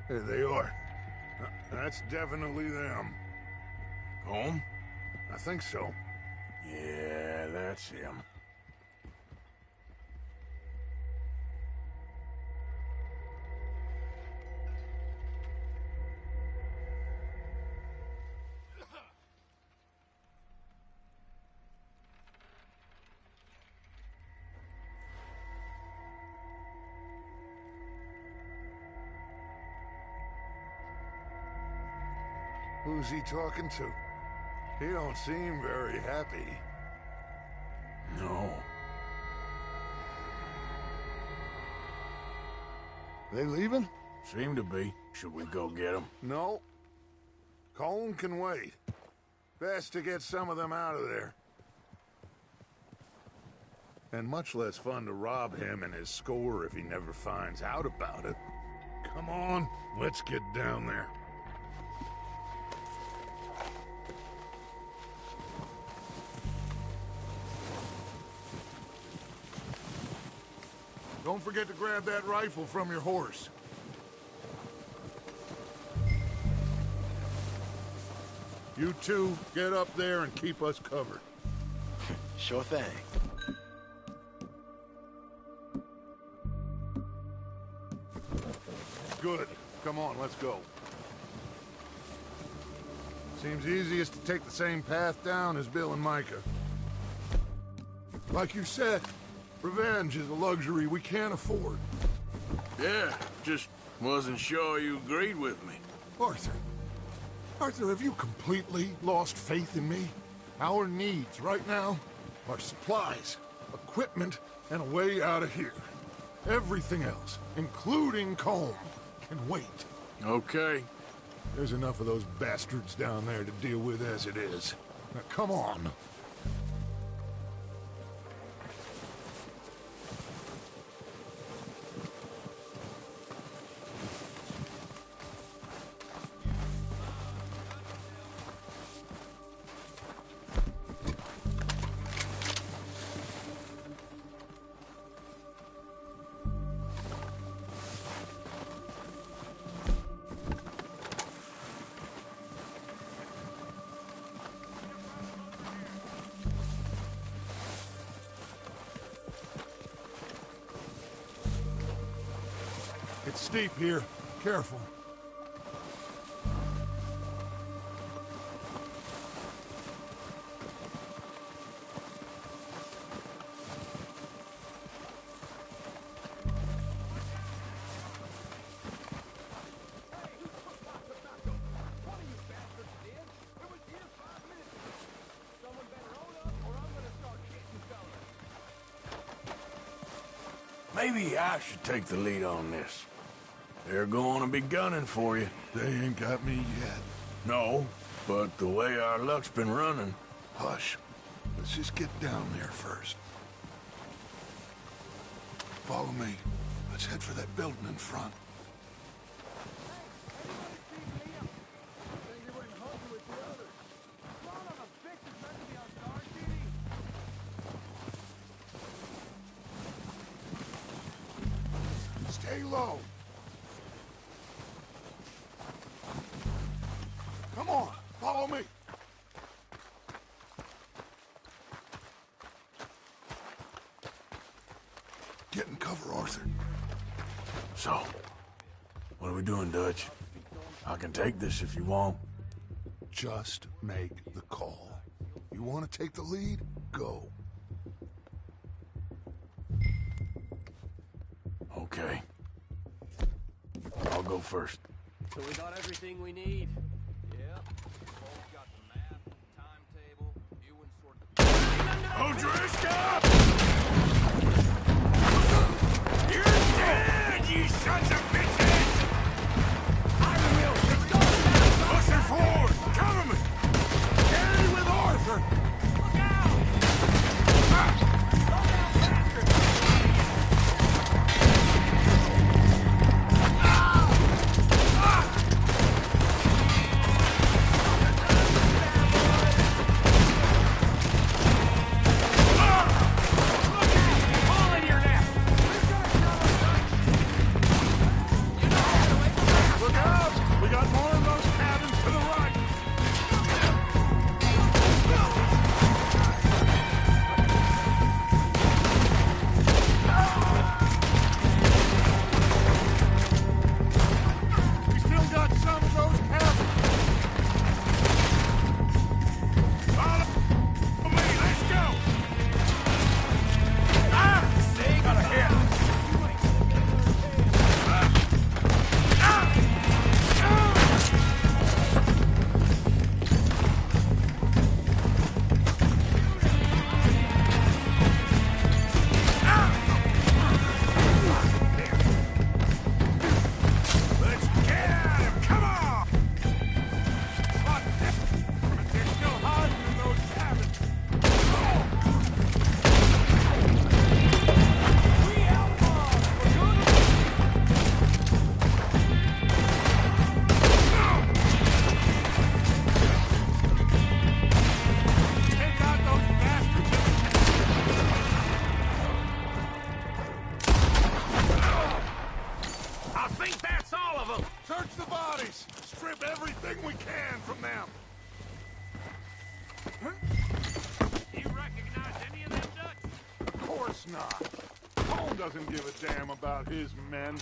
There they are. That's definitely them. Home? I think so. Yeah, that's him. Who's he talking to? He don't seem very happy. No. They leaving? Seem to be. Should we go get them? No. Colin can wait. Best to get some of them out of there. And much less fun to rob him and his score if he never finds out about it. Come on, let's get down there. Don't forget to grab that rifle from your horse. You two, get up there and keep us covered. Sure thing. Good. Come on, let's go. Seems easiest to take the same path down as Bill and Micah. Like you said, revenge is a luxury we can't afford. Yeah, just wasn't sure you agreed with me. Arthur, have you completely lost faith in me? Our needs right now are supplies, equipment, and a way out of here. Everything else, including Colm, can wait. Okay. There's enough of those bastards down there to deal with as it is. Now, come on. It's steep here. Careful. Maybe I should take the lead on this. They're going to be gunning for you. They ain't got me yet. No, but the way our luck's been running... Hush. Let's just get down there first. Follow me. Let's head for that building in front. Stay low. Come on, follow me. Get in cover, Arthur. So, what are we doing, Dutch? I can take this if you want. Just make the call. You want to take the lead? Go. Okay. I'll go first. So we got everything we need. Yep. Both got the map, timetable, you and sort the... Odriska! You're dead, you sons of bitches! I will! Pushing forward! Cover me! Stay with Arthur! Look out! Ah! not. Colm doesn't give a damn about his men.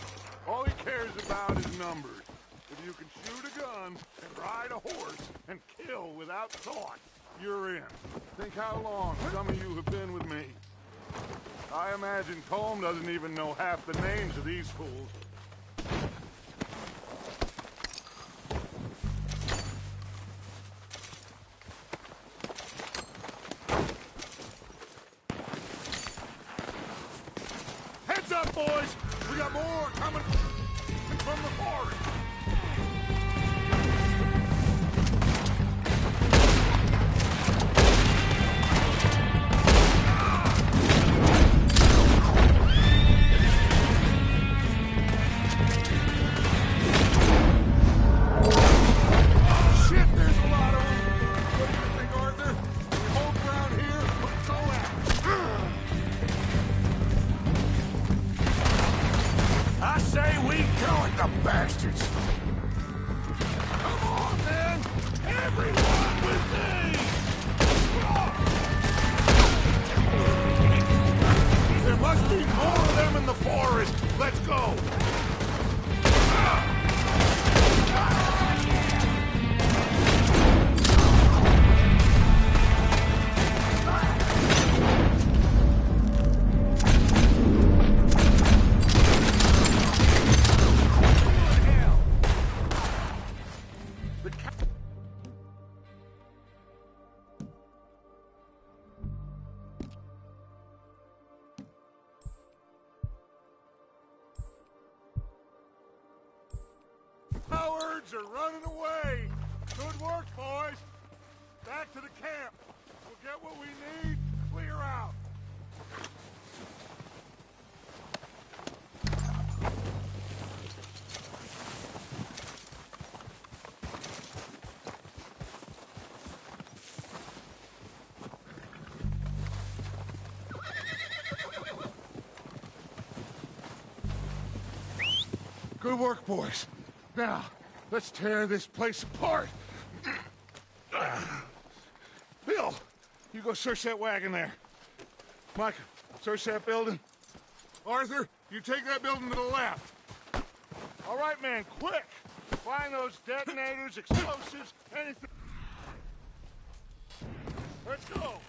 All he cares about is numbers. If you can shoot a gun and ride a horse and kill without thought, you're in. Think how long some of you have been with me. I imagine Colm doesn't even know half the names of these fools. Heads up, boys! We got more coming from the forest! Bastards! Come on, man! Everyone with me! There must be more of them in the forest! Let's go! Cowards are running away! Good work, boys! Back to the camp! We'll get what we need, clear out! Good work, boys. Now, let's tear this place apart. Bill, you go search that wagon there. Mike, search that building. Arthur, you take that building to the left. All right, man, quick. Find those detonators, explosives, anything. Let's go.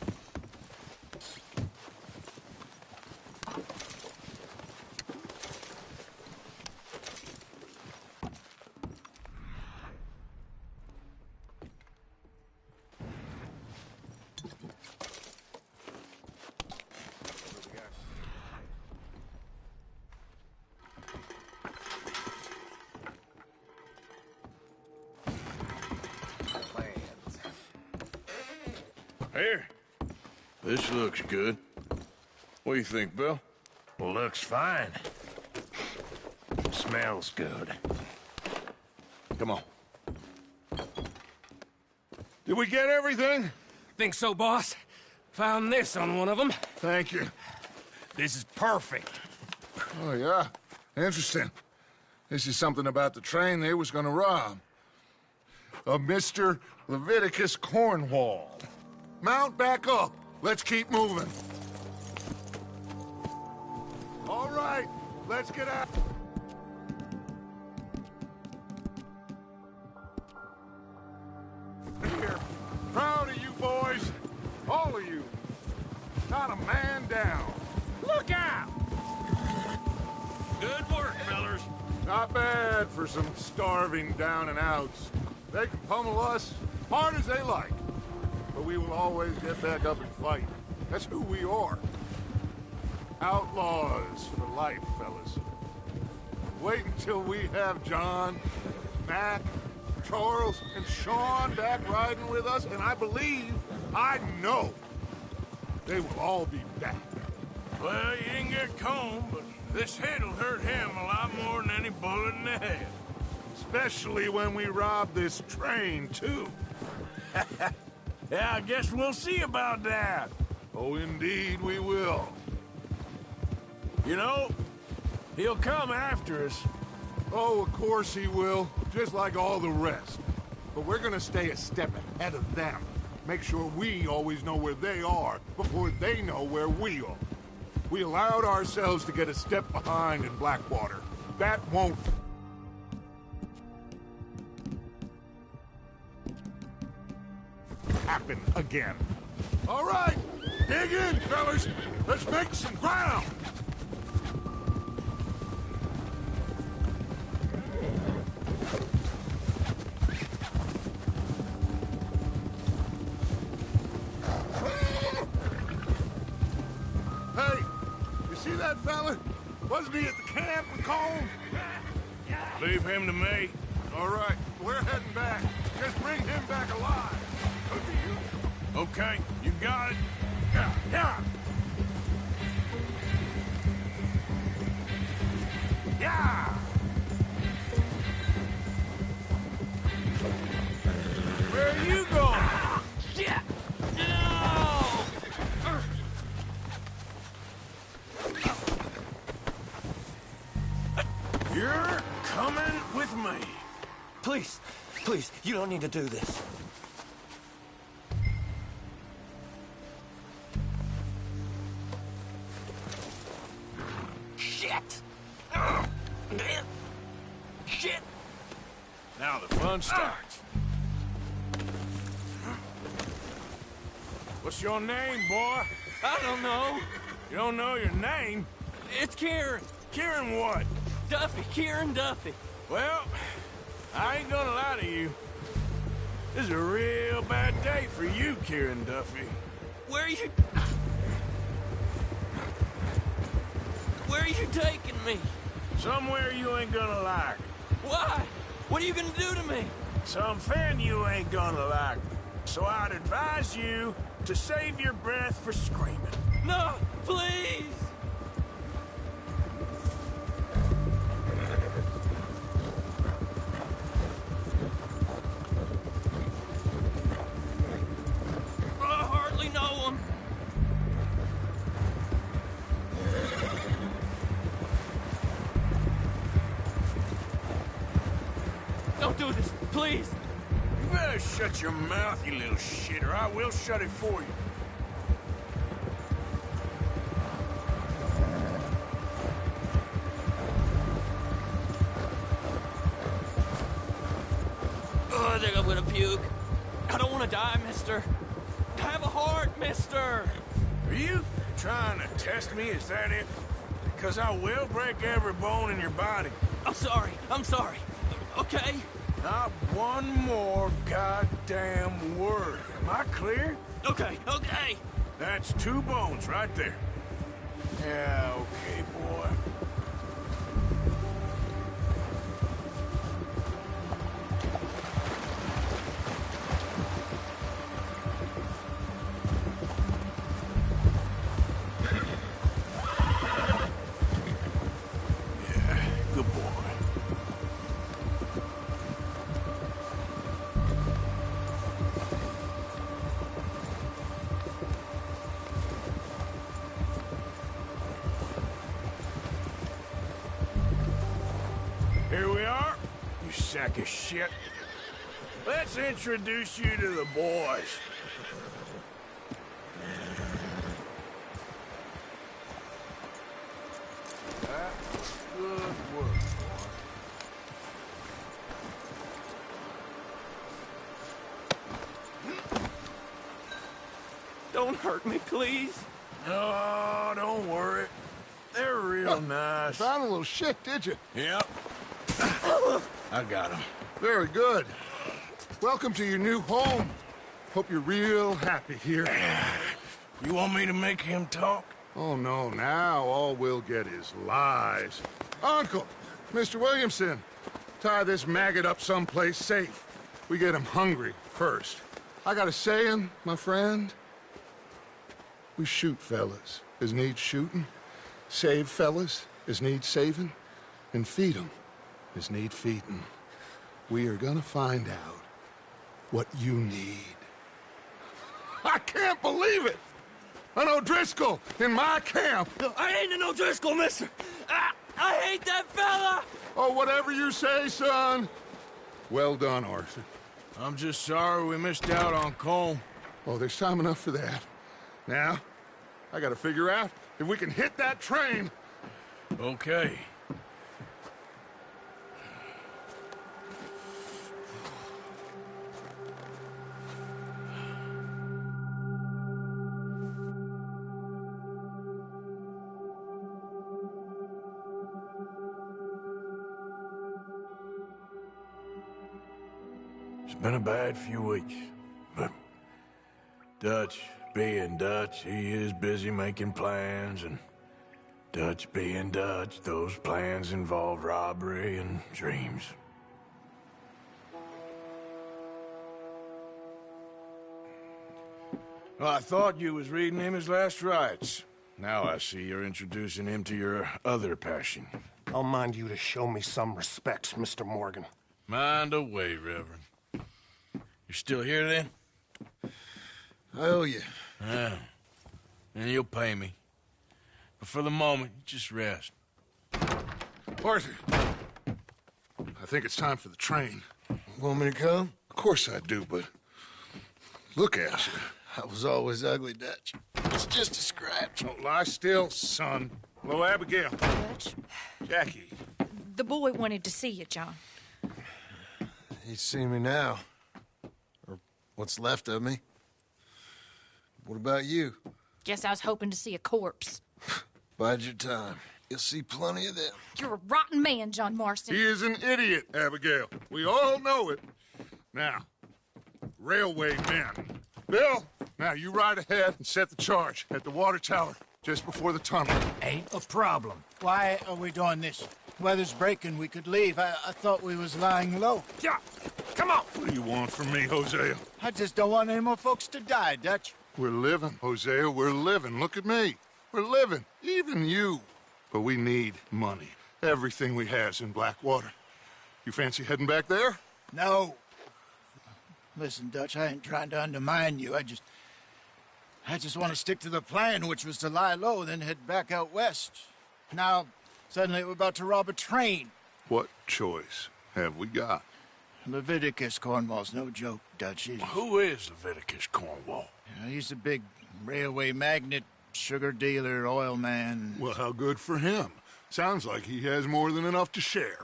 Here. This looks good. What do you think, Bill? Looks fine. Smells good. Come on. Did we get everything? Think so, boss. Found this on one of them. Thank you. This is perfect. Oh, yeah? Interesting. This is something about the train they was gonna rob. Of Mr. Leviticus Cornwall. Mount back up. Let's keep moving. All right, let's get out. Here. Proud of you boys. All of you. Not a man down. Look out! Good work, fellers. Not bad for some starving down and outs. They can pummel us hard as they like. But we will always get back up and fight. That's who we are. Outlaws for life, fellas. Wait until we have John, Mac, Charles, and Sean back riding with us, and I believe, I know, they will all be back. Well, you didn't get Colm, but this hit'll hurt him a lot more than any bullet in the head. Especially when we rob this train, too. Yeah, I guess we'll see about that. Oh, indeed we will. You know, he'll come after us. Oh, of course he will, just like all the rest. But we're gonna stay a step ahead of them. Make sure we always know where they are before they know where we are. We allowed ourselves to get a step behind in Blackwater. That won't... happen again. All right, dig in, fellas. Let's make some ground. Hey, you see that fella? Wasn't he at the camp with Colm? Leave him to me. All right, we're heading back. Just bring him back alive. Could be you. Okay, you got it. Yeah. Yeah! Where are you going? Shit! No! You're coming with me. Please, please, you don't need to do this. Shit! Shit! Now the fun starts. What's your name, boy? I don't know. You don't know your name? It's Kieran. Kieran what? Duffy. Kieran Duffy. Well, I ain't gonna lie to you. This is a real bad day for you, Kieran Duffy. Where are you taking me? Somewhere you ain't gonna like. Why? What are you gonna do to me? Something you ain't gonna like. So I'd advise you to save your breath for screaming. No, please! I hardly know him. Don't do this, please! You better shut your mouth, you little shit, or I will shut it for you. Oh, I think I'm gonna puke. I don't want to die, mister. Have a heart, mister! Are you trying to test me? Is that it? Because I will break every bone in your body. I'm sorry. Okay? Not one more goddamn word. Am I clear? Okay. That's 2 bones right there. Yeah, okay, boy. Yeah, good boy. Here we are, you sack of shit. Let's introduce you to the boys. That's good work, boy. Don't hurt me, please. No, don't worry. They're real nice. Found a little shit, did you? Yep. I got him. Very good. Welcome to your new home. Hope you're real happy here. You want me to make him talk? Oh, no. Now all we'll get is lies. Uncle, Mr. Williamson, tie this maggot up someplace safe. We get him hungry first. I got a saying, my friend. We shoot fellas as need shooting, save fellas as need saving, and feed 'em as need feeding. We are gonna find out what you need. I can't believe it! An O'Driscoll in my camp! I ain't an O'Driscoll, mister! I hate that fella! Oh, whatever you say, son. Well done, Arthur. I'm just sorry we missed out on Colm. Oh, there's time enough for that. Now, I gotta figure out if we can hit that train... Okay. It's been a bad few weeks, but Dutch being Dutch, he is busy making plans, and Dutch being Dutch, those plans involve robbery and dreams. Well, I thought you was reading him his last rites. Now I see you're introducing him to your other passion. I'll mind you to show me some respect, Mr. Morgan. Mind away, Reverend. You're still here, then? I owe you. Yeah. And you'll pay me. But for the moment, just rest. Arthur, I think it's time for the train. Want me to come? Of course I do, but look at you. I was always ugly, Dutch. It's just a scratch. Don't lie still, son. Hello, Abigail. Dutch, Jackie. the boy wanted to see you, John. He's seen me now. Or what's left of me. What about you? Guess I was hoping to see a corpse. Bide your time. You'll see plenty of them. You're a rotten man, John Marston. He is an idiot, Abigail. We all know it. Now, railway men. Bill, now you ride ahead and set the charge at the water tower just before the tunnel. Ain't a problem. Why are we doing this? Weather's breaking. We could leave. I thought we was lying low. Yeah, come on. What do you want from me, Hosea? I just don't want any more folks to die, Dutch. We're living, Hosea. We're living. Look at me. We're living. Even you. But we need money. Everything we has in Blackwater. You fancy heading back there? No. Listen, Dutch, I ain't trying to undermine you. I just want to stick to the plan, which was to lie low, then head back out west. Now, suddenly we're about to rob a train. What choice have we got? Leviticus Cornwall's no joke, Dutch. Who is Leviticus Cornwall? He's a big railway magnate, sugar dealer, oil man. Well, how good for him. Sounds like he has more than enough to share.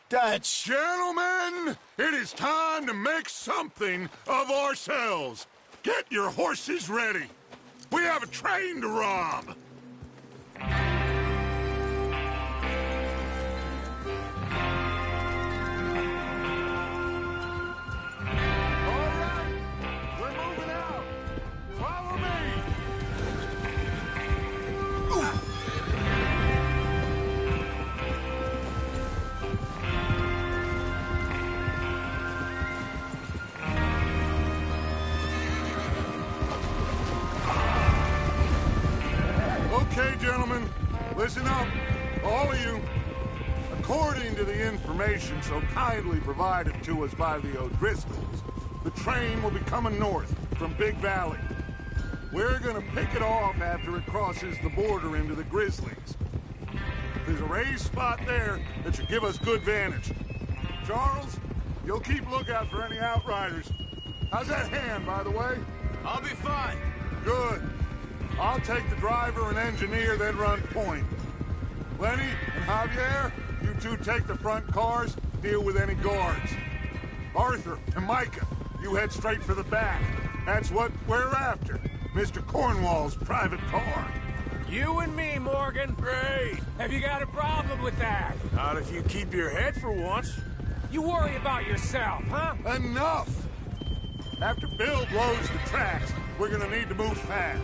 Dutch! Gentlemen, it is time to make something of ourselves. Get your horses ready. We have a train to rob. Okay, gentlemen, listen up, all of you. According to the information so kindly provided to us by the O'Driscolls, the train will be coming north from Big Valley. We're gonna pick it off after it crosses the border into the Grizzlies. There's a raised spot there that should give us good vantage. Charles, you'll keep lookout for any outriders. How's that hand, by the way? I'll be fine. Good. I'll take the driver and engineer, then run point. Lenny and Javier, you two take the front cars, deal with any guards. Arthur and Micah, you head straight for the back. That's what we're after. Mr. Cornwall's private car. You and me, Morgan. Great. Have you got a problem with that? Not if you keep your head for once. You worry about yourself, huh? Enough! After Bill blows the tracks, we're gonna need to move fast.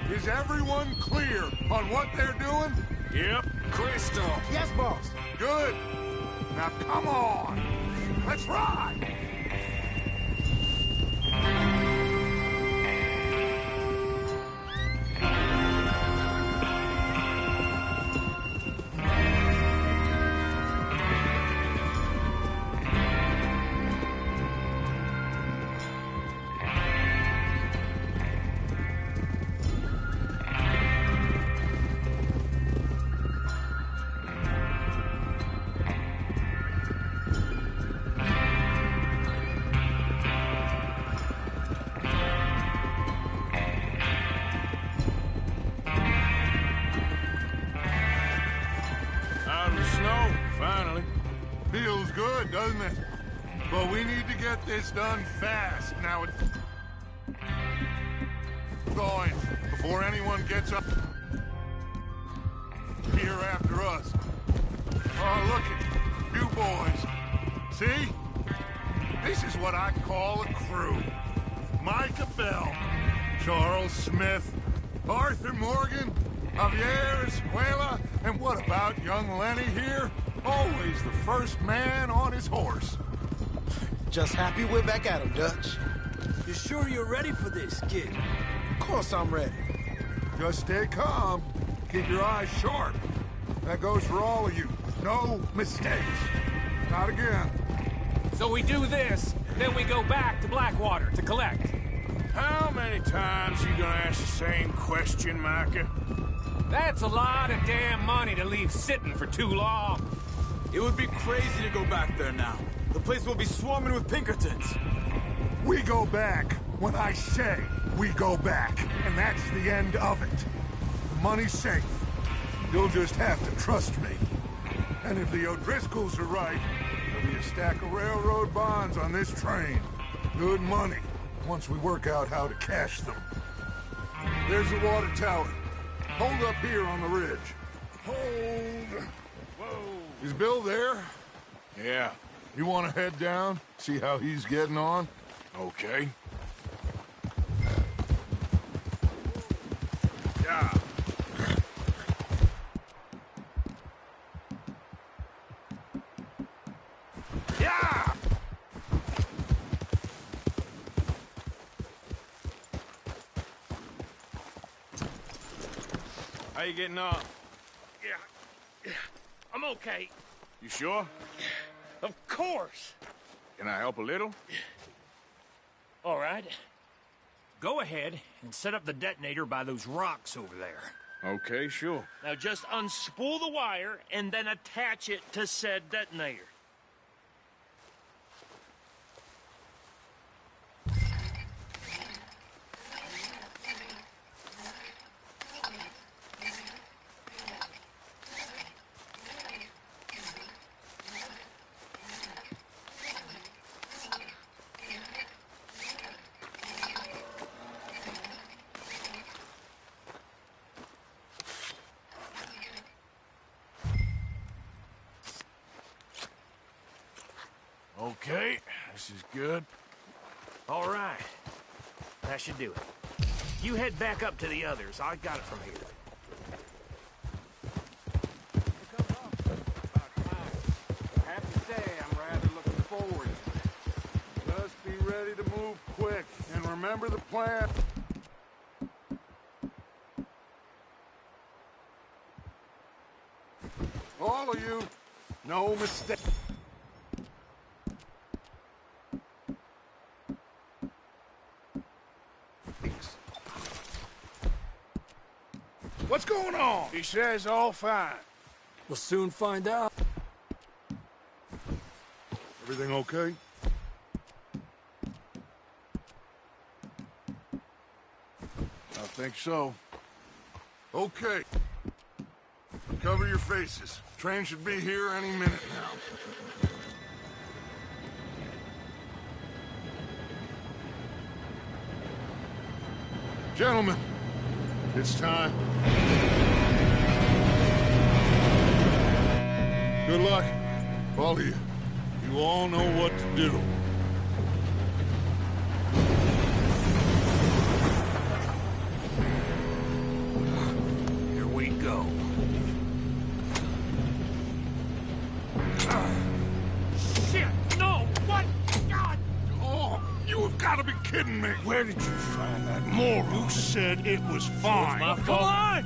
Is everyone clear on what they're doing? Yep. Crystal. Yes, boss. Good. Now come on. Let's ride. finally. Feels good, doesn't it? But we need to get this done fast. Now it's going before anyone gets up here after us. Oh, look at you boys. See? This is what I call a crew. Micah Bell, Charles Smith, Arthur Morgan, Javier Escuela, and what about young Lenny here? Always the first man on his horse. Just happy we're back at him, Dutch. You sure you're ready for this, kid? Of course I'm ready. Just stay calm. Keep your eyes sharp. That goes for all of you. No mistakes. Not again. So we do this, then we go back to Blackwater to collect. How many times you gonna ask the same question, Micah? That's a lot of damn money to leave sitting for too long. It would be crazy to go back there now. The place will be swarming with Pinkertons. We go back when I say we go back, and that's the end of it. The money's safe. You'll just have to trust me. And if the O'Driscolls are right, there'll be a stack of railroad bonds on this train. Good money, once we work out how to cash them. There's the water tower. Hold up here on the ridge. Hold. Whoa. Is Bill there? Yeah. You want to head down, see how he's getting on? Okay. Yeah. Yeah! How you getting on? Yeah, I'm okay. You sure? Of course. Can I help a little? All right. Go ahead and set up the detonator by those rocks over there. Okay, sure. Now just unspool the wire and then attach it to said detonator. Okay, this is good. All right. That should do it. You head back up to the others. I got it from here. I have to say, I'm rather looking forward to it. Just be ready to move quick, and remember the plan. All of you, no mistake. What's going on? He says all fine. We'll soon find out. Everything okay? I think so. Okay. Cover your faces. Train should be here any minute now. Gentlemen, it's time. Good luck, all of you. You all know what to do. Here we go. Shit! No! What? God! Oh, you have got to be kidding me. Where did you find that moron? You said it was fine. My fault. Come on!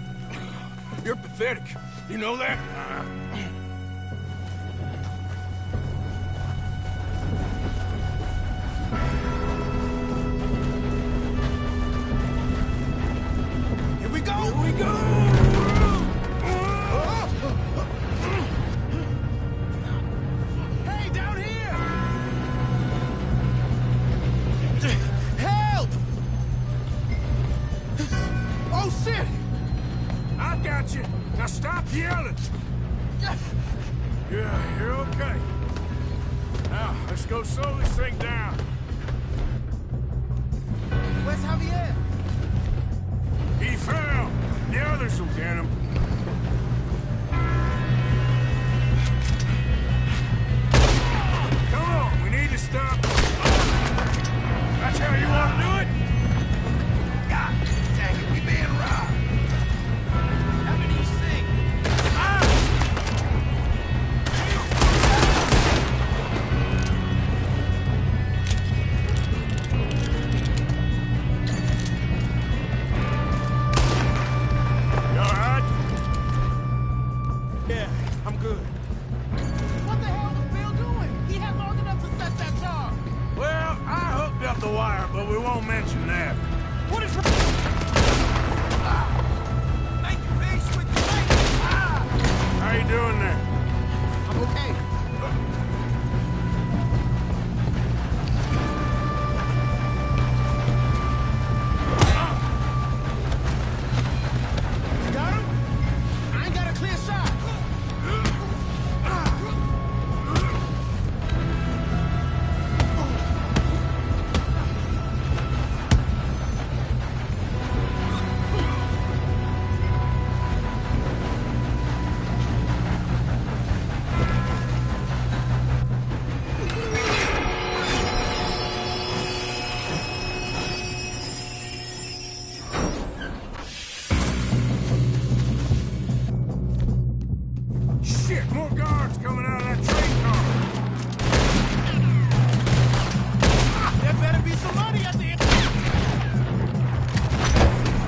You're pathetic. You know that? Here we go! Here we go! Hey, down here! Help! Oh, shit! I got you. Now stop yelling. Yeah, you're okay. Now, let's go slow this thing down. Where's Javier? He fell. The others will get him. Come on, we need to stop. That's how you want to do it? God dang it, we being robbed. How many you sing? You all right? Yeah, I'm good. What the hell was Bill doing? He had long enough to set that charge. Well, I hooked up the wire, but we won't mention that. What is wrong? Make peace with the How you doing there? I'm okay. Got him? I ain't got a clear shot. Shit, more guards coming out of that train car. There better be some money at the end.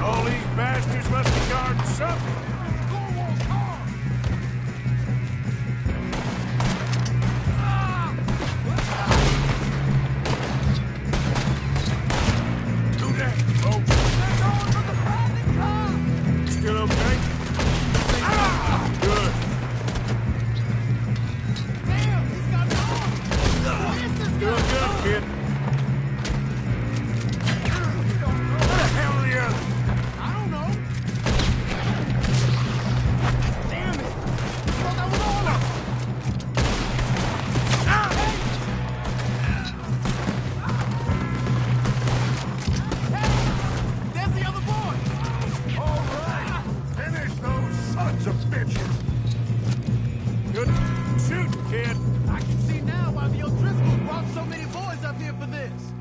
All these bastards must be guarding something. Do that, folks. Still okay? Good. Damn, he's got an arm. Where's this Doing guy? good, kid. Where the hell are the others? I don't know. Damn it. Thought that was all of them. Hey, there's the other boy. All right. Finish those sons of bitches. Good shooting, kid. I can see now why the O'Driscoll brought so many boys up here for this.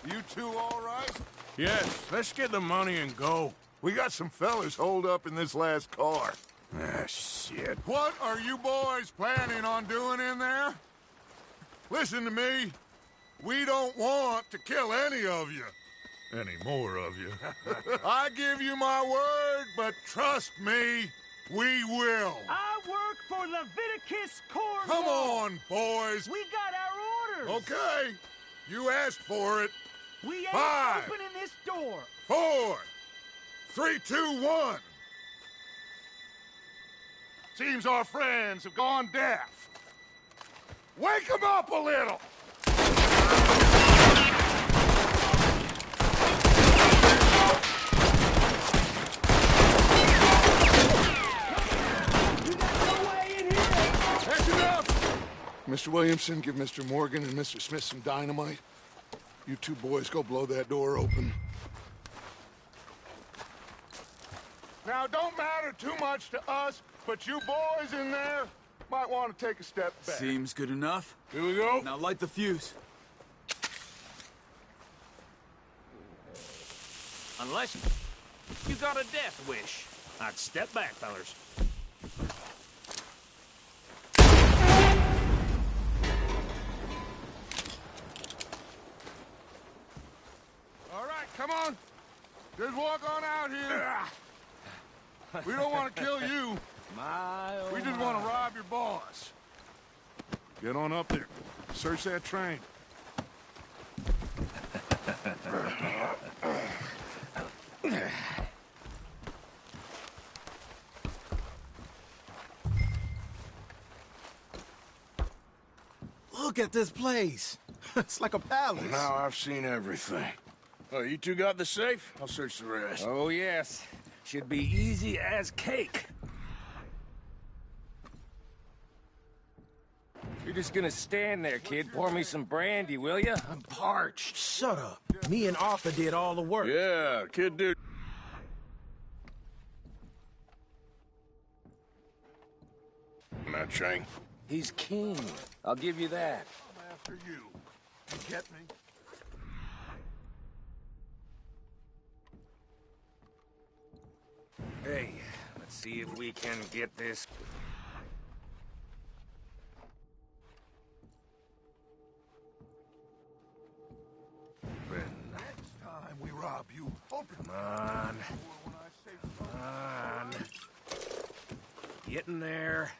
You two all right? Yes, let's get the money and go. We got some fellas holed up in this last car. Ah, shit. What are you boys planning on doing in there? Listen to me. We don't want to kill any of you. Any more of you. I give you my word, but trust me, we will. I work for Leviticus Cornwall. Come on, boys. We got our orders. Okay. You asked for it. We ain't 5, opening this door. 4, 3, 2, 1. Seems our friends have gone deaf. Wake them up a little. That's enough. Mr. Williamson, give Mr. Morgan and Mr. Smith some dynamite. You two boys go blow that door open. Now, don't matter too much to us, but you boys in there might want to take a step back. Seems good enough. Here we go. Now light the fuse. Unless you got a death wish. I'd step back, fellers. All right, come on. Just walk on out here. We don't want to kill you. We just want to rob your boss. Get on up there. Search that train. Look at this place. It's like a palace. Now I've seen everything. Oh, you two got the safe? I'll search the rest. Oh, yes. Should be easy as cake. You're just gonna stand there, kid. Pour me some brandy, will ya? I'm parched. Shut up. Me and Arthur did all the work. Yeah, kid did. That train. He's keen. I'll give you that. I'm after you. You get me? Hey, let's see if we can get this. Next time we rob you, open Come on. when I say Come on. Get in there.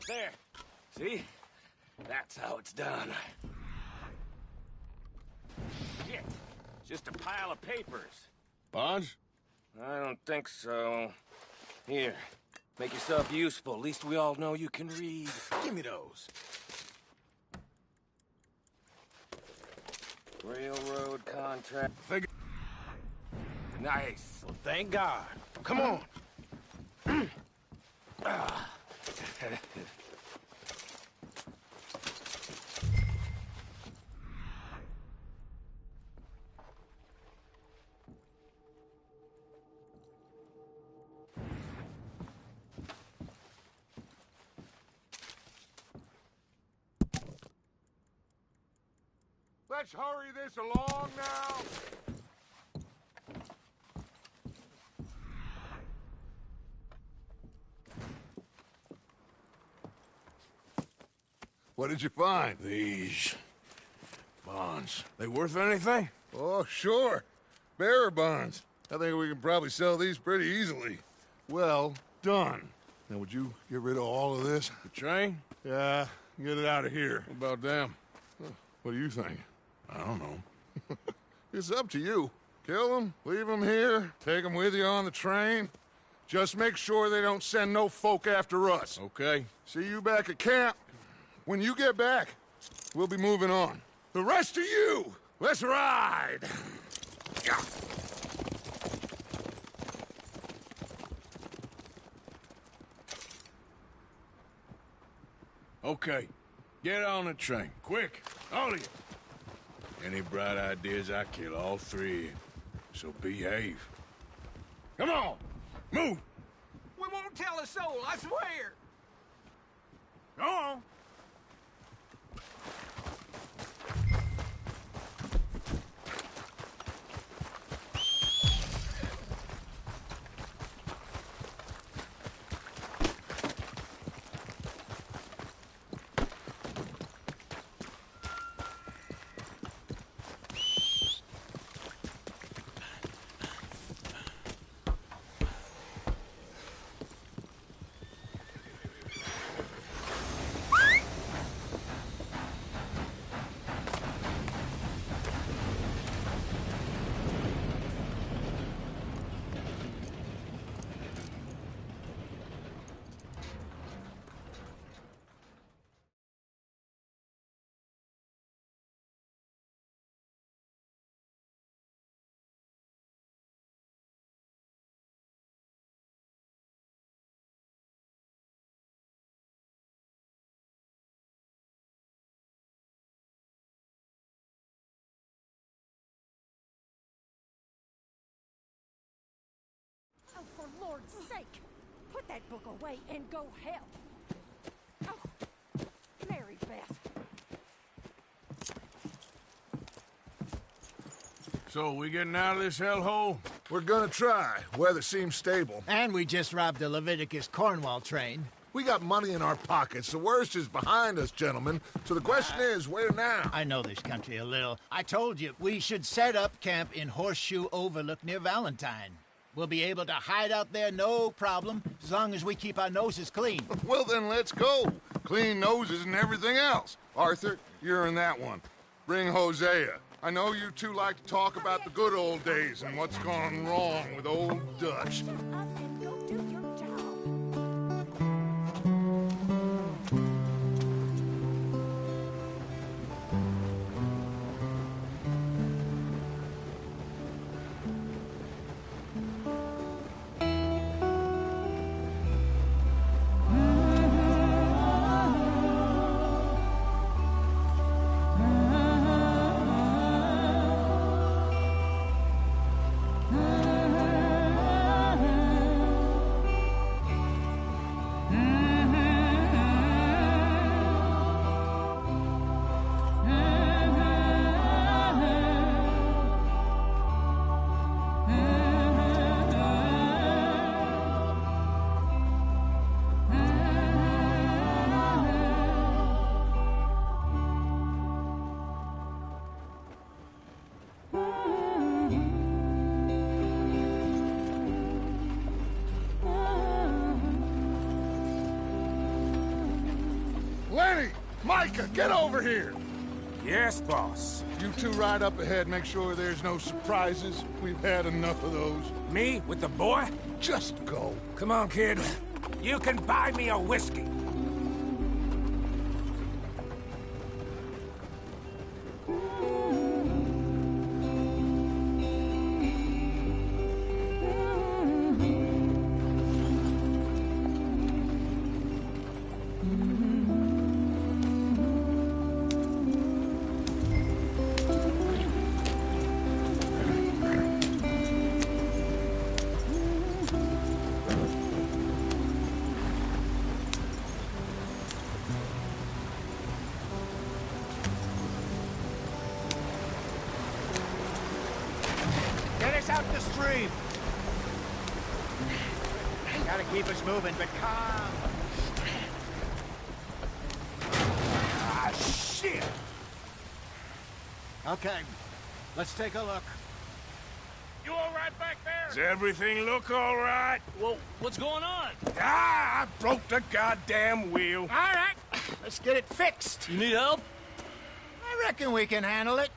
There. See? That's how it's done. Shit. Just a pile of papers. Bonds? I don't think so. Here. Make yourself useful. At least we all know you can read. Give me those. Railroad contract. Nice. Well, thank God. Come on. Let's hurry this along now. What did you find? These bonds. They worth anything? Oh, sure. Bearer bonds. I think we can probably sell these pretty easily. Well done. Now, would you get rid of all of this? The train? Yeah, get it out of here. What about them? What do you think? I don't know. It's up to you. Kill them, leave them here, take them with you on the train. Just make sure they don't send no folk after us. Okay. See you back at camp. When you get back, we'll be moving on. The rest of you, let's ride! Yeah. Okay. Get on the train. Quick. All of you. Any bright ideas, I kill all three of you. So behave. Come on! Move! We won't tell a soul, I swear. Go on! Oh, for Lord's sake, put that book away and go help. Oh, Mary Beth. So, we getting out of this hellhole? We're gonna try. Weather seems stable. And we just robbed the Leviticus Cornwall train. We got money in our pockets. The worst is behind us, gentlemen. So the question is, where now? I know this country a little. I told you, we should set up camp in Horseshoe Overlook near Valentine. We'll be able to hide out there, no problem, as long as we keep our noses clean. Well, then let's go. Clean noses and everything else. Arthur, you're in that one. Bring Hosea. I know you two like to talk about the good old days and what's gone wrong with old Dutch. Up and go do your job. Micah, get over here! Yes, boss. You two ride up ahead, make sure there's no surprises. We've had enough of those. Me with the boy? Just go. Come on, kid. You can buy me a whiskey. Get us out the stream. Gotta keep us moving, but calm. Ah, shit! Okay, let's take a look. You all right back there? Does everything look all right? Well, what's going on? Ah, I broke the goddamn wheel. All right, let's get it fixed. You need help? I reckon we can handle it.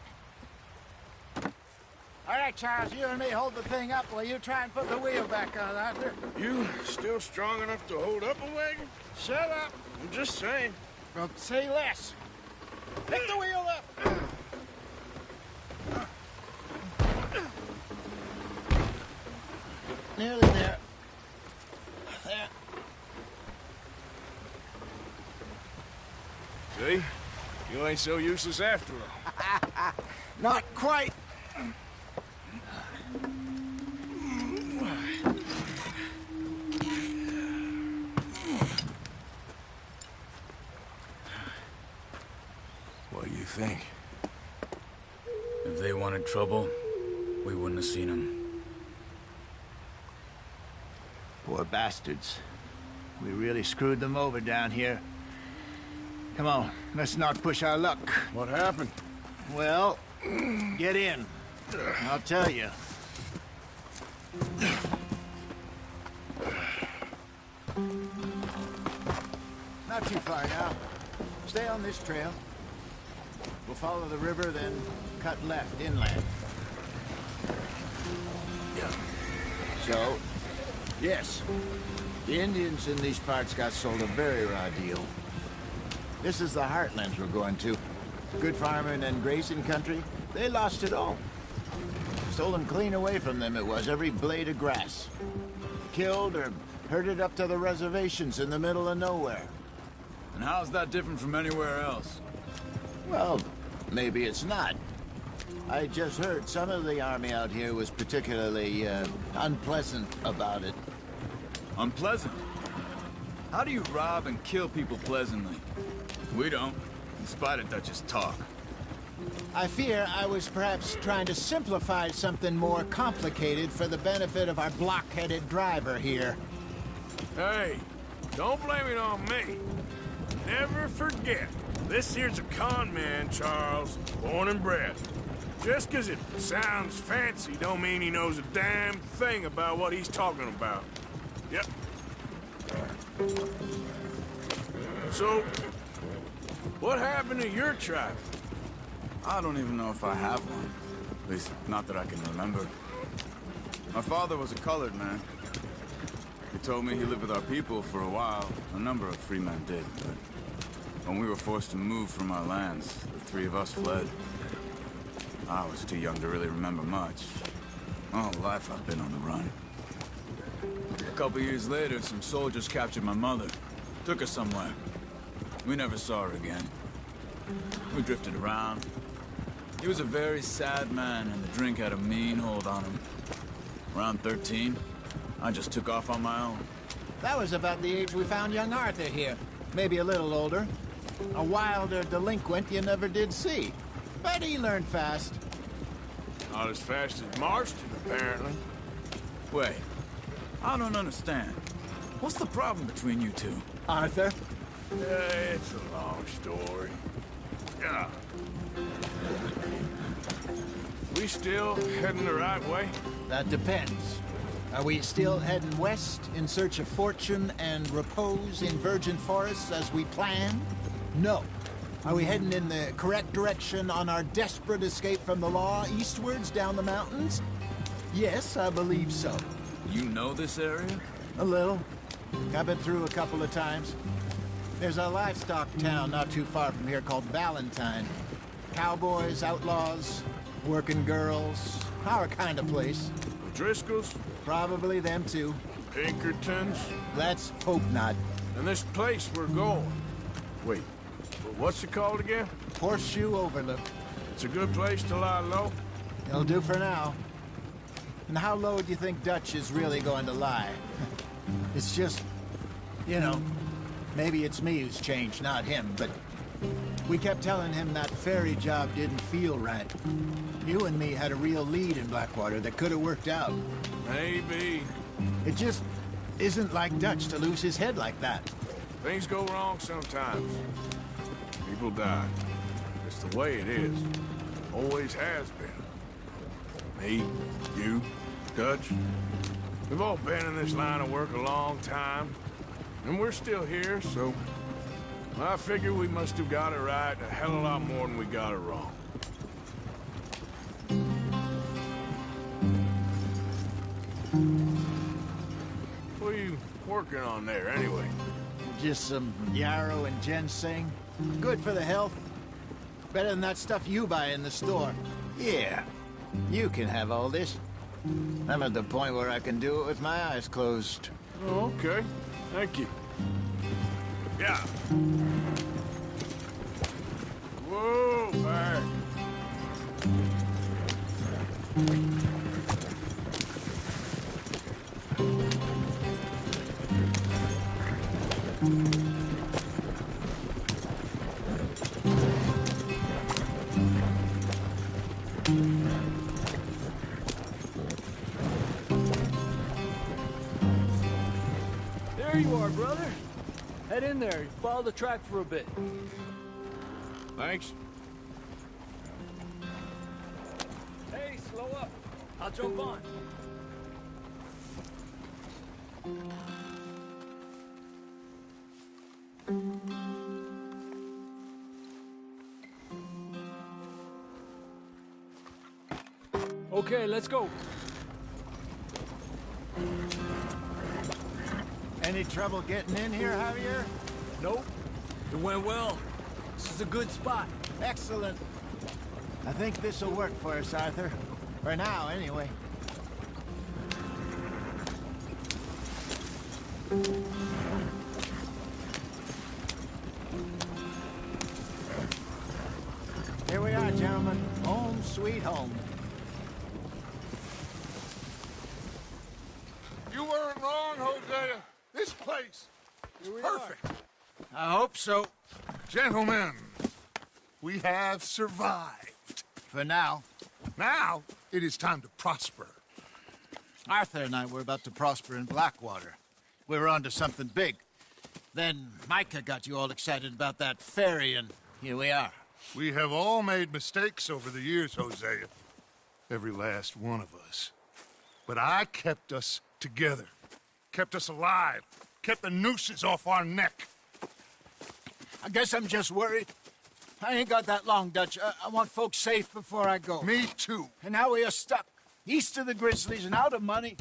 All right, Charles, you and me hold the thing up while you try and put the wheel back on, Arthur. You still strong enough to hold up a wagon? Shut up. I'm just saying. Well, say less. Pick the wheel up. Nearly there. There. See? You ain't so useless after all. Not quite. What do you think? If they wanted trouble, we wouldn't have seen them. Poor bastards. We really screwed them over down here. Come on, let's not push our luck. What happened? Well, get in. I'll tell you. Not too far now. Stay on this trail. We'll follow the river, then cut left inland. So, yes, the Indians in these parts got sold a very raw deal. This is the heartlands we're going to. Good farming and grazing country, they lost it all. Stolen clean away from them it was, every blade of grass. Killed or herded up to the reservations in the middle of nowhere. And how's that different from anywhere else? Well, maybe it's not. I just heard some of the army out here was particularly, unpleasant about it. Unpleasant? How do you rob and kill people pleasantly? We don't, in spite of Dutch's talk. I fear I was perhaps trying to simplify something more complicated for the benefit of our block-headed driver here. Hey, don't blame it on me. Never forget, this here's a con man, Charles, born and bred. Just 'cause it sounds fancy don't mean he knows a damn thing about what he's talking about. Yep. So, what happened to your tribe? I don't even know if I have one. At least, not that I can remember. My father was a colored man. He told me he lived with our people for a while. A number of free men did, but when we were forced to move from our lands, the three of us fled. I was too young to really remember much. My whole life I've been on the run. A couple years later, some soldiers captured my mother. Took her somewhere. We never saw her again. We drifted around. He was a very sad man, and the drink had a mean hold on him. Around 13, I just took off on my own. That was about the age we found young Arthur here. Maybe a little older. A wilder delinquent you never did see. But he learned fast. Not as fast as Marston, apparently. Wait, I don't understand. What's the problem between you two? Arthur? It's a long story. Yeah. We still heading the right way? That depends. Are we still heading west in search of fortune and repose in virgin forests as we planned? No. Are we heading in the correct direction on our desperate escape from the law eastwards down the mountains? Yes, I believe so. You know this area? A little. I've been through a couple of times. There's a livestock town not too far from here called Valentine. Cowboys, outlaws, working girls, our kind of place. Driscoll's? Probably them too. Pinkertons? Let's hope not. And this place we're going. Wait, what's it called again? Horseshoe Overlook. It's a good place to lie low? It'll do for now. And how low do you think Dutch is really going to lie? It's just, you know, maybe it's me who's changed, not him, but we kept telling him that ferry job didn't feel right. You and me had a real lead in Blackwater that could have worked out. Maybe. It just isn't like Dutch to lose his head like that. Things go wrong sometimes. People die. It's the way it is. Always has been. Me, you, Dutch. We've all been in this line of work a long time. And we're still here, so I figure we must have got it right a hell of a lot more than we got it wrong. What are you working on there, anyway? Just some yarrow and ginseng. Good for the health. Better than that stuff you buy in the store. Yeah, you can have all this. I'm at the point where I can do it with my eyes closed. Oh, okay. Thank you. Yeah. Whoa, back. There you are, brother. Head in there. Follow the track for a bit. Thanks. Hey, slow up. I'll jump on. Okay, let's go. Any trouble getting in here, Javier? Nope. It went well. This is a good spot. Excellent. I think this'll work for us, Arthur. For now, anyway. Here we are, gentlemen. Home sweet home. You weren't wrong, Hosea. This place is perfect. I hope so. Gentlemen, we have survived. For now. Now, it is time to prosper. Arthur and I were about to prosper in Blackwater. We were on to something big. Then Micah got you all excited about that ferry, and here we are. We have all made mistakes over the years, Hosea. Every last one of us. But I kept us together. Kept us alive. Kept the nooses off our neck. I guess I'm just worried. I ain't got that long, Dutch. I want folks safe before I go. Me too. And now we are stuck. East of the Grizzlies and out of money.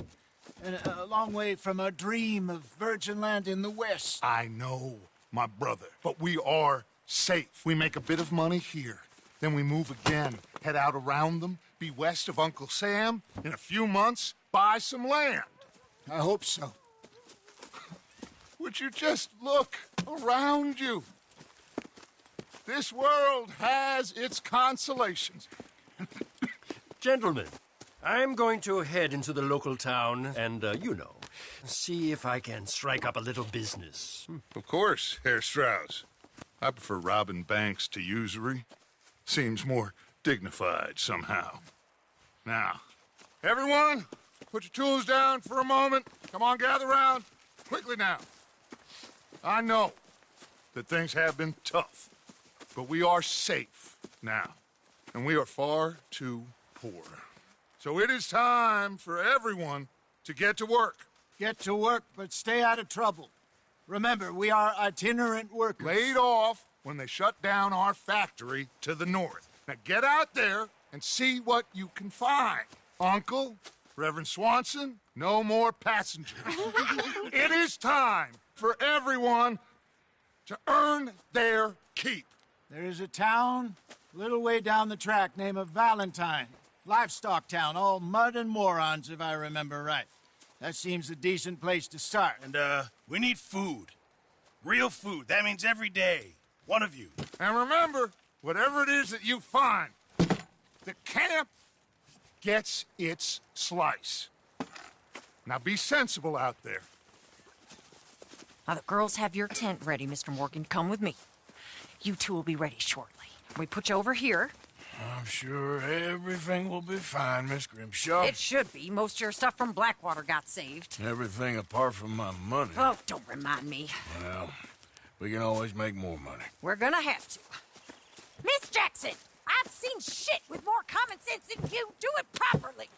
And a long way from our dream of virgin land in the west. I know, my brother. But we are safe. We make a bit of money here. Then we move again. Head out around them. Be west of Uncle Sam. In a few months, buy some land. I hope so. Would you just look around you? This world has its consolations. Gentlemen, I'm going to head into the local town and, you know, see if I can strike up a little business. Of course, Herr Strauss. I prefer robbing banks to usury. Seems more dignified somehow. Now, everyone, put your tools down for a moment. Come on, gather round. Quickly now. I know that things have been tough, but we are safe now, and we are far too poor. So it is time for everyone to get to work. Get to work, but stay out of trouble. Remember, we are itinerant workers. Laid off when they shut down our factory to the north. Now get out there and see what you can find. Uncle, Reverend Swanson, no more passengers. It is time for everyone to earn their keep. There is a town a little way down the track named Valentine. Livestock town, all mud and morons, if I remember right. That seems a decent place to start. And, we need food. Real food. That means every day. One of you. And remember, whatever it is that you find, the camp gets its slice. Now be sensible out there. Now the girls have your tent ready, Mr. Morgan. Come with me. You two will be ready shortly. We put you over here. I'm sure everything will be fine, Miss Grimshaw. It should be. Most of your stuff from Blackwater got saved. Everything apart from my money. Oh, don't remind me. Well, we can always make more money. We're gonna have to. Miss Jackson, I've seen shit with more common sense than you. Do it properly.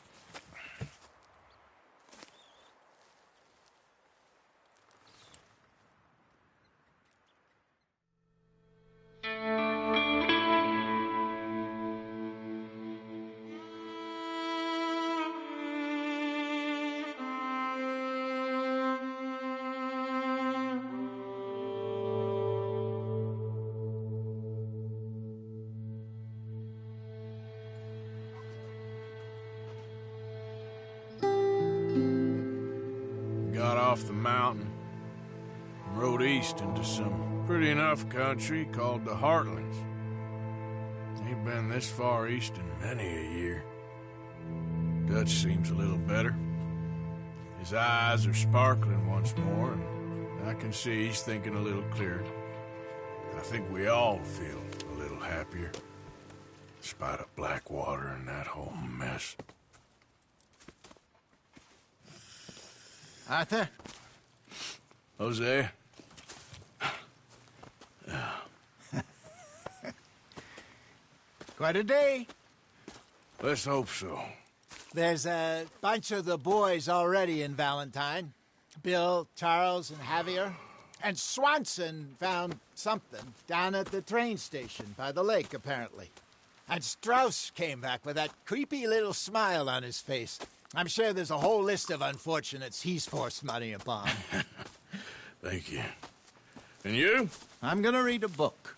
Got off the mountain and rode east into some pretty enough country called the Heartlands. Ain't been this far east in many a year. Dutch seems a little better. His eyes are sparkling once more, and I can see he's thinking a little clearer. I think we all feel a little happier, in spite of Blackwater and that whole mess. Arthur? Jose? Quite a day. Let's hope so. There's a bunch of the boys already in Valentine. Bill, Charles, and Javier. And Swanson found something down at the train station by the lake, apparently. And Strauss came back with that creepy little smile on his face. I'm sure there's a whole list of unfortunates he's forced money upon. Thank you. And you? I'm gonna read a book.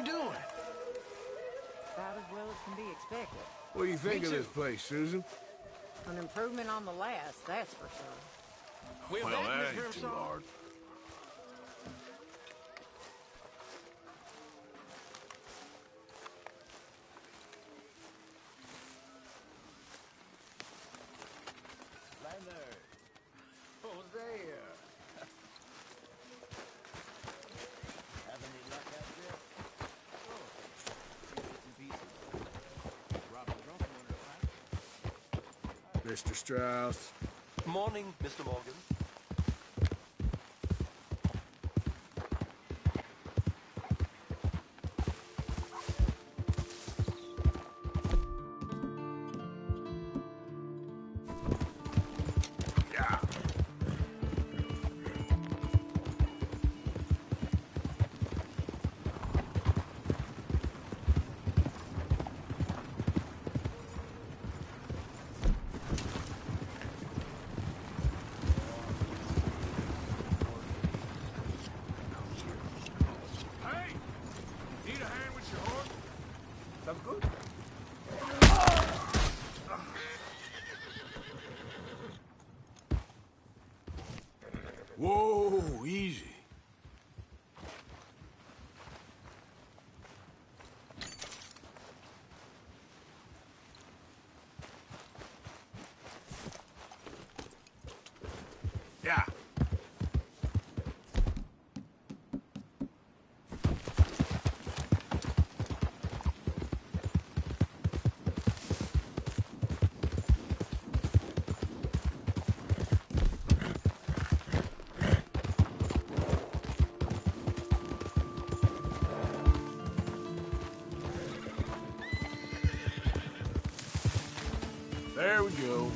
you doing? About as well as can be expected. What do you think of this place, Susan? An improvement on the last, that's for sure. Well, Well, that, that Miss ain't too Grimshaw. hard. Hosea. Have any luck out there? Mr. Strauss. Morning, Mr. Morgan. Yeah. Hey! Need a hand with your horse? Sounds good. Whoa, easy. Yeah. There we go.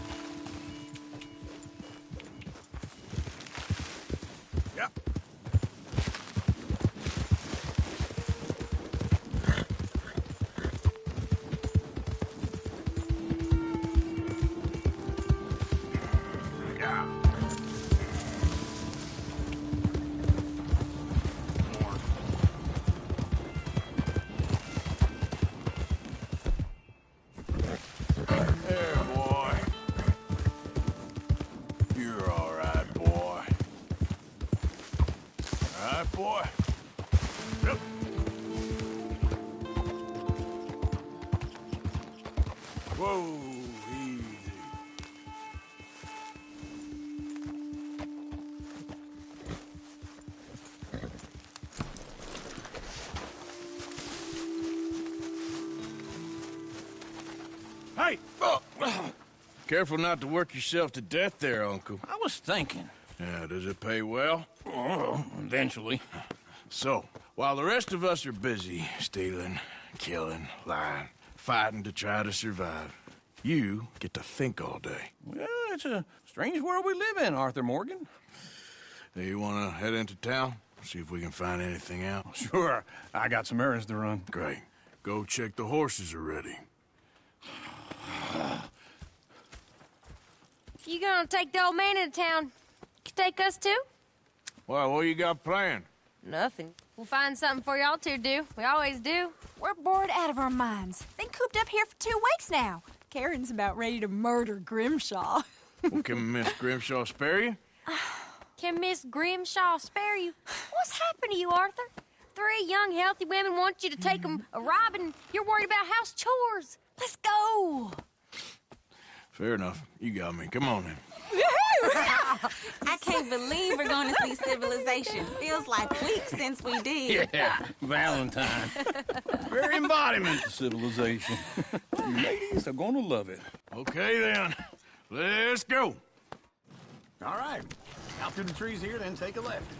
Yep. Yeah. More. There, boy. You're all right, boy. All right, boy. Yep. Whoa, easy. Hey! Oh. Careful not to work yourself to death there, Uncle. I was thinking. Yeah, does it pay well? Oh, eventually. So, while the rest of us are busy stealing, killing, lying, fighting to try to survive, you get to think all day. Well, it's a strange world we live in, Arthur Morgan. Hey, you want to head into town? See if we can find anything out? Sure. I got some errands to run. Great. Go check the horses are ready. If you gonna take the old man into town, you can take us too? Well, what you got planned? Nothing. We'll find something for y'all to do. We always do. We're bored out of our minds. Been cooped up here for 2 weeks now. Karen's about ready to murder Grimshaw. Well, can Miss Grimshaw spare you? Can Miss Grimshaw spare you? What's happened to you, Arthur? 3 young, healthy women want you to take them a robbing. You're worried about house chores. Let's go. Fair enough. You got me. Come on then. I can't believe we're going to see civilization. Feels like weeks since we did. Yeah, Valentine. Very embodiment of civilization. You ladies are gonna love it. Okay then. Let's go. All right. Out through the trees here, then take a left.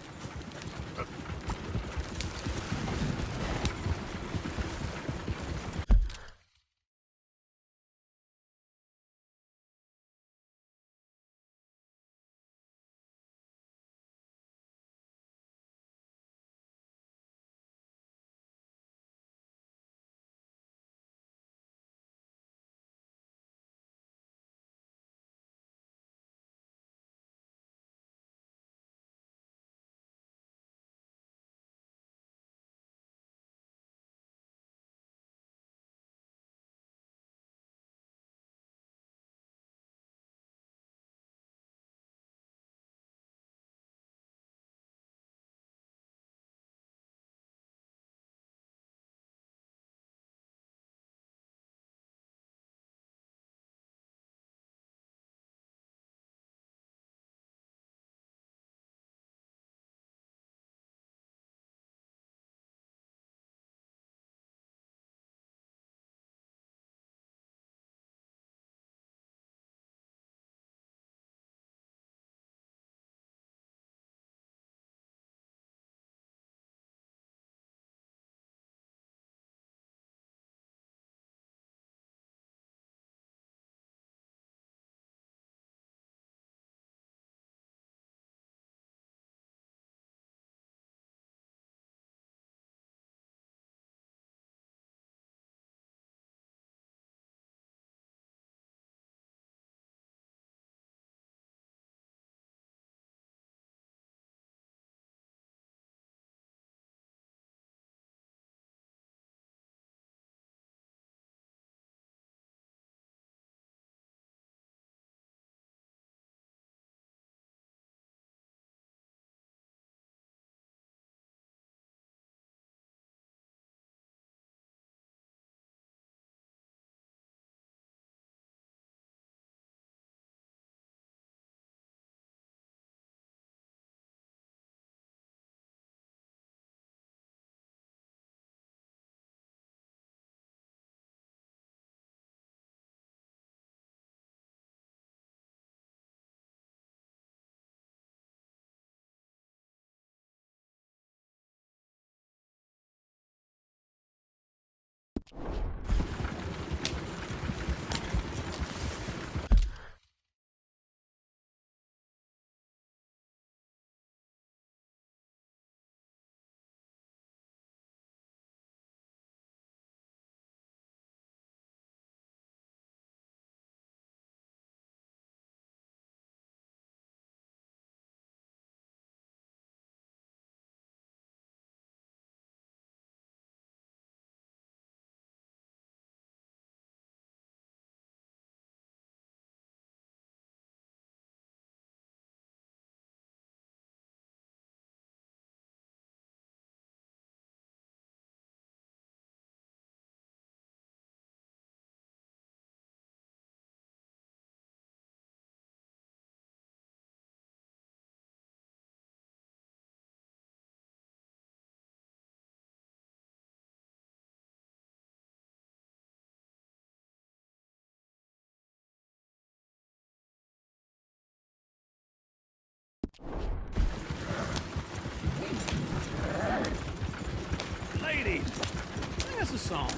Ladies, sing us a song.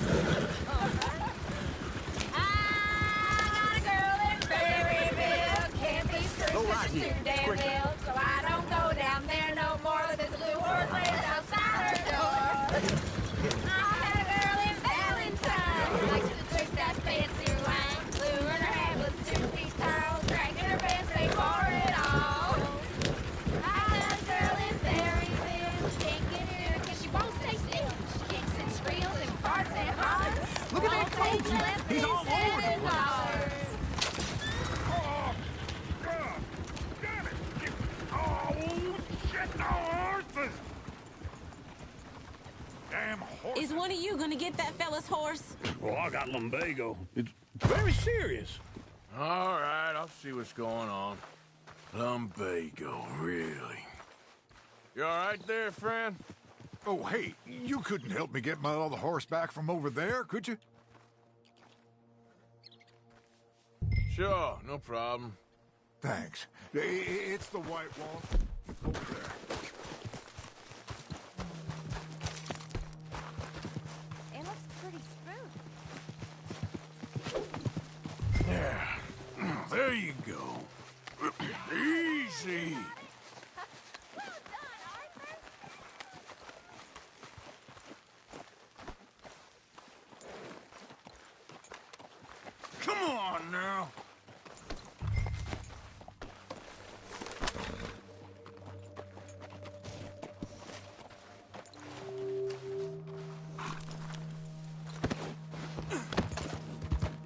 Go right here. Quick. So I don't go down there no more. There's a blue horse lays outside her door. I had a girl in Valentine. Likes to drink that fancy wine. Blue in her hair was 2 feet tall. Drank in her pants, they wore it all. I had a girl in Berryville. She can't get here because she won't stay still. She kicks and squeals and farts and hollers. Look at that coach. He's all over the place. Damn horse. Is one of you gonna get that fella's horse? Well, I got lumbago. It's very serious. All right, I'll see what's going on. Lumbago, really? You all right there, friend? Oh, hey, you couldn't help me get my other horse back from over there, could you? Sure, no problem. Thanks. It's the white wall. Over there. It looks pretty smooth. Yeah. There you go. Easy. Come on now.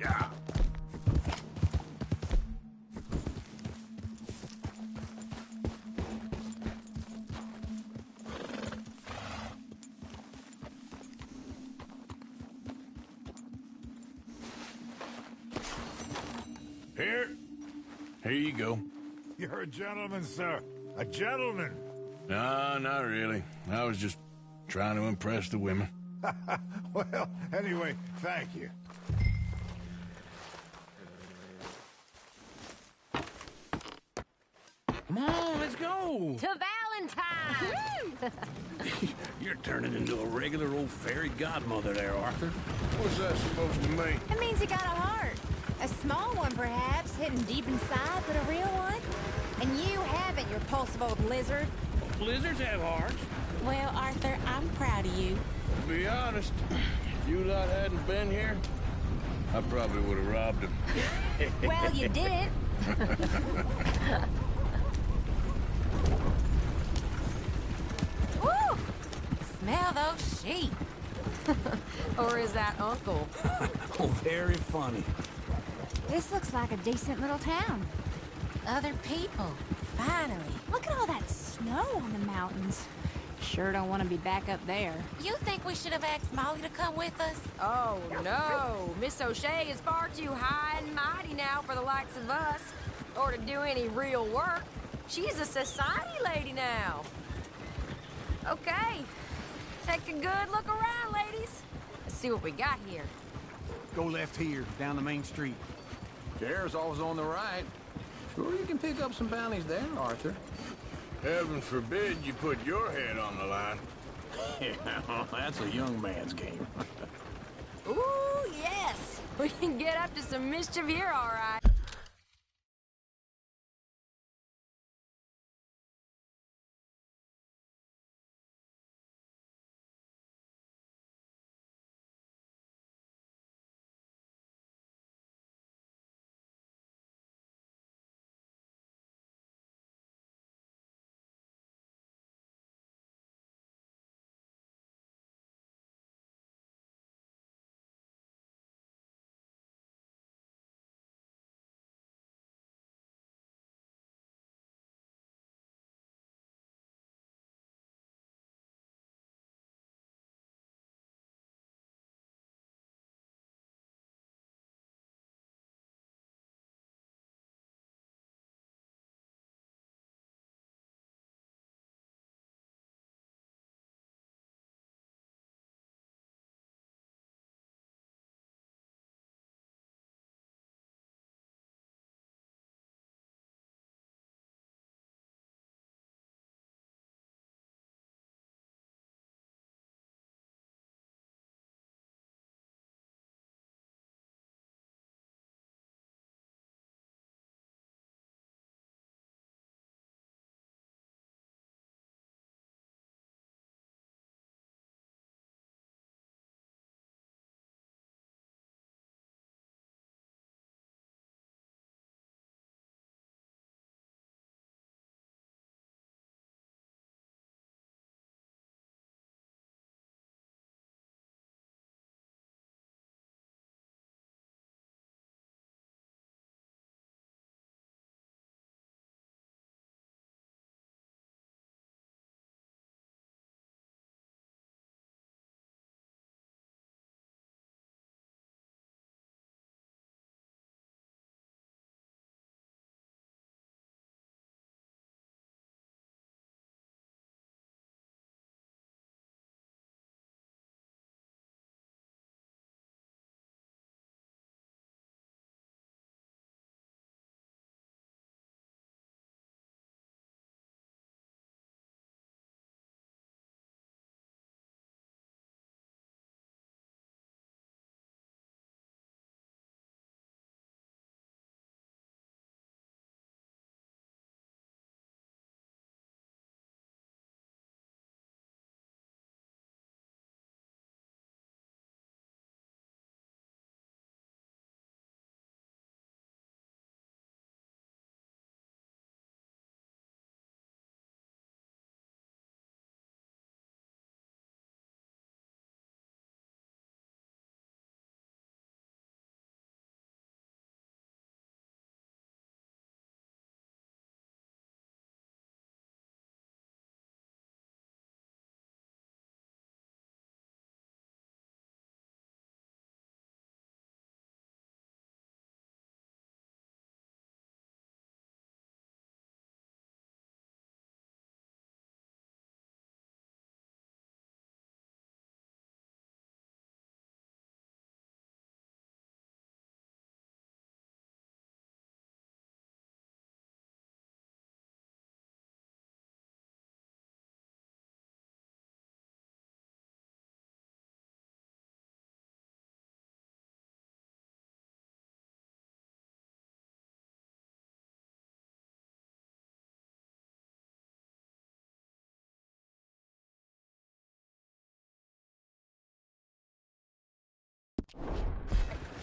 Yeah. Here you go. You're a gentleman, sir. A gentleman. No, not really. I was just trying to impress the women. Well, anyway, thank you. Come on, let's go. To Valentine! You're turning into a regular old fairy godmother there, Arthur. What's that supposed to mean? It means you got a heart. A small one, perhaps, hidden deep inside, but a real one. And you haven't, you repulsive old lizard. Lizards have hearts. Well, Arthur, I'm proud of you. To be honest, if you lot hadn't been here, I probably would have robbed him. Well, you did. Woo! Smell those sheep. Or is that Uncle? Oh, very funny. This looks like a decent little town. Other people. Finally. Look at all that snow on the mountains. Sure don't want to be back up there. You think we should have asked Molly to come with us? Oh, no. Miss O'Shea is far too high and mighty now for the likes of us, or to do any real work. She's a society lady now. Okay. Take a good look around, ladies. Let's see what we got here. Go left here, down the main street. Chair's always on the right. Sure you can pick up some bounties there, Arthur. Heaven forbid you put your head on the line. Yeah, that's a young man's game. Ooh, yes! We can get up to some mischief here, all right.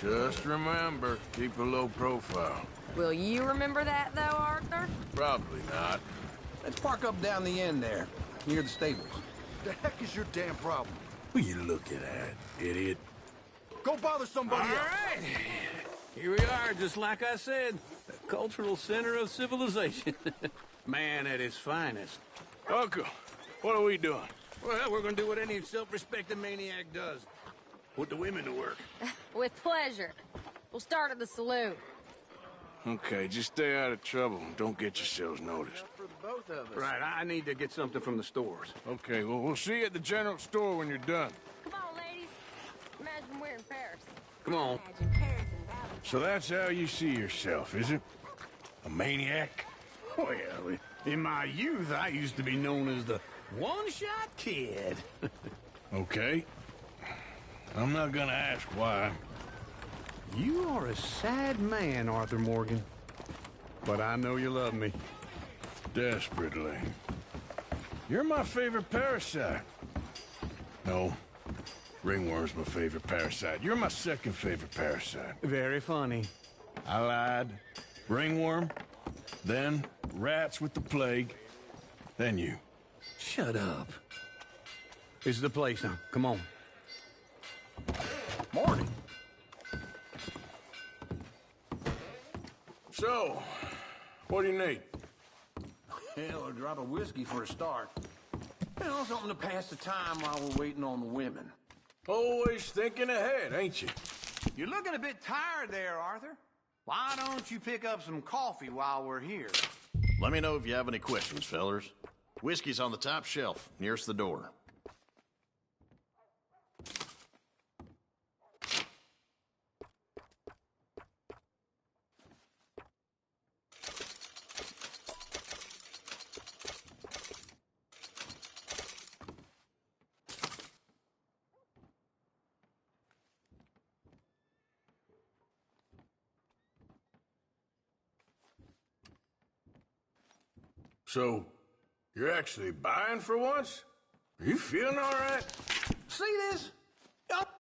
Just remember, keep a low profile. Will you remember that, though, Arthur? Probably not. Let's park up down the end there, near the stables. The heck is your damn problem? Who you looking at, idiot? Go bother somebody else. All right. Here we are, just like I said. The cultural center of civilization. Man at his finest. Uncle, what are we doing? Well, we're gonna do what any self-respecting maniac does. Put the women to work. With pleasure. We'll start at the saloon. Okay, just stay out of trouble and don't get yourselves noticed. For the both of us. Right, I need to get something from the stores. Okay, well, we'll see you at the general store when you're done. Come on, ladies. Imagine we're in Paris. Come on. So that's how you see yourself, is it? A maniac? Well, in my youth, I used to be known as the one-shot kid. Okay. I'm not gonna ask why. You are a sad man, Arthur Morgan. But I know you love me. Desperately. You're my favorite parasite. No, ringworm's my favorite parasite. You're my second favorite parasite. Very funny. I lied. Ringworm, then rats with the plague, then you. Shut up. This is the place now. Come on. Morning. So, what do you need? Hell, a drop of whiskey for a start. You know, something to pass the time while we're waiting on the women. Always thinking ahead, ain't you? You're looking a bit tired there, Arthur. Why don't you pick up some coffee while we're here? Let me know if you have any questions, fellers. Whiskey's on the top shelf, nearest the door. So, you're actually buying for once? Are you feeling all right? See this? Yup.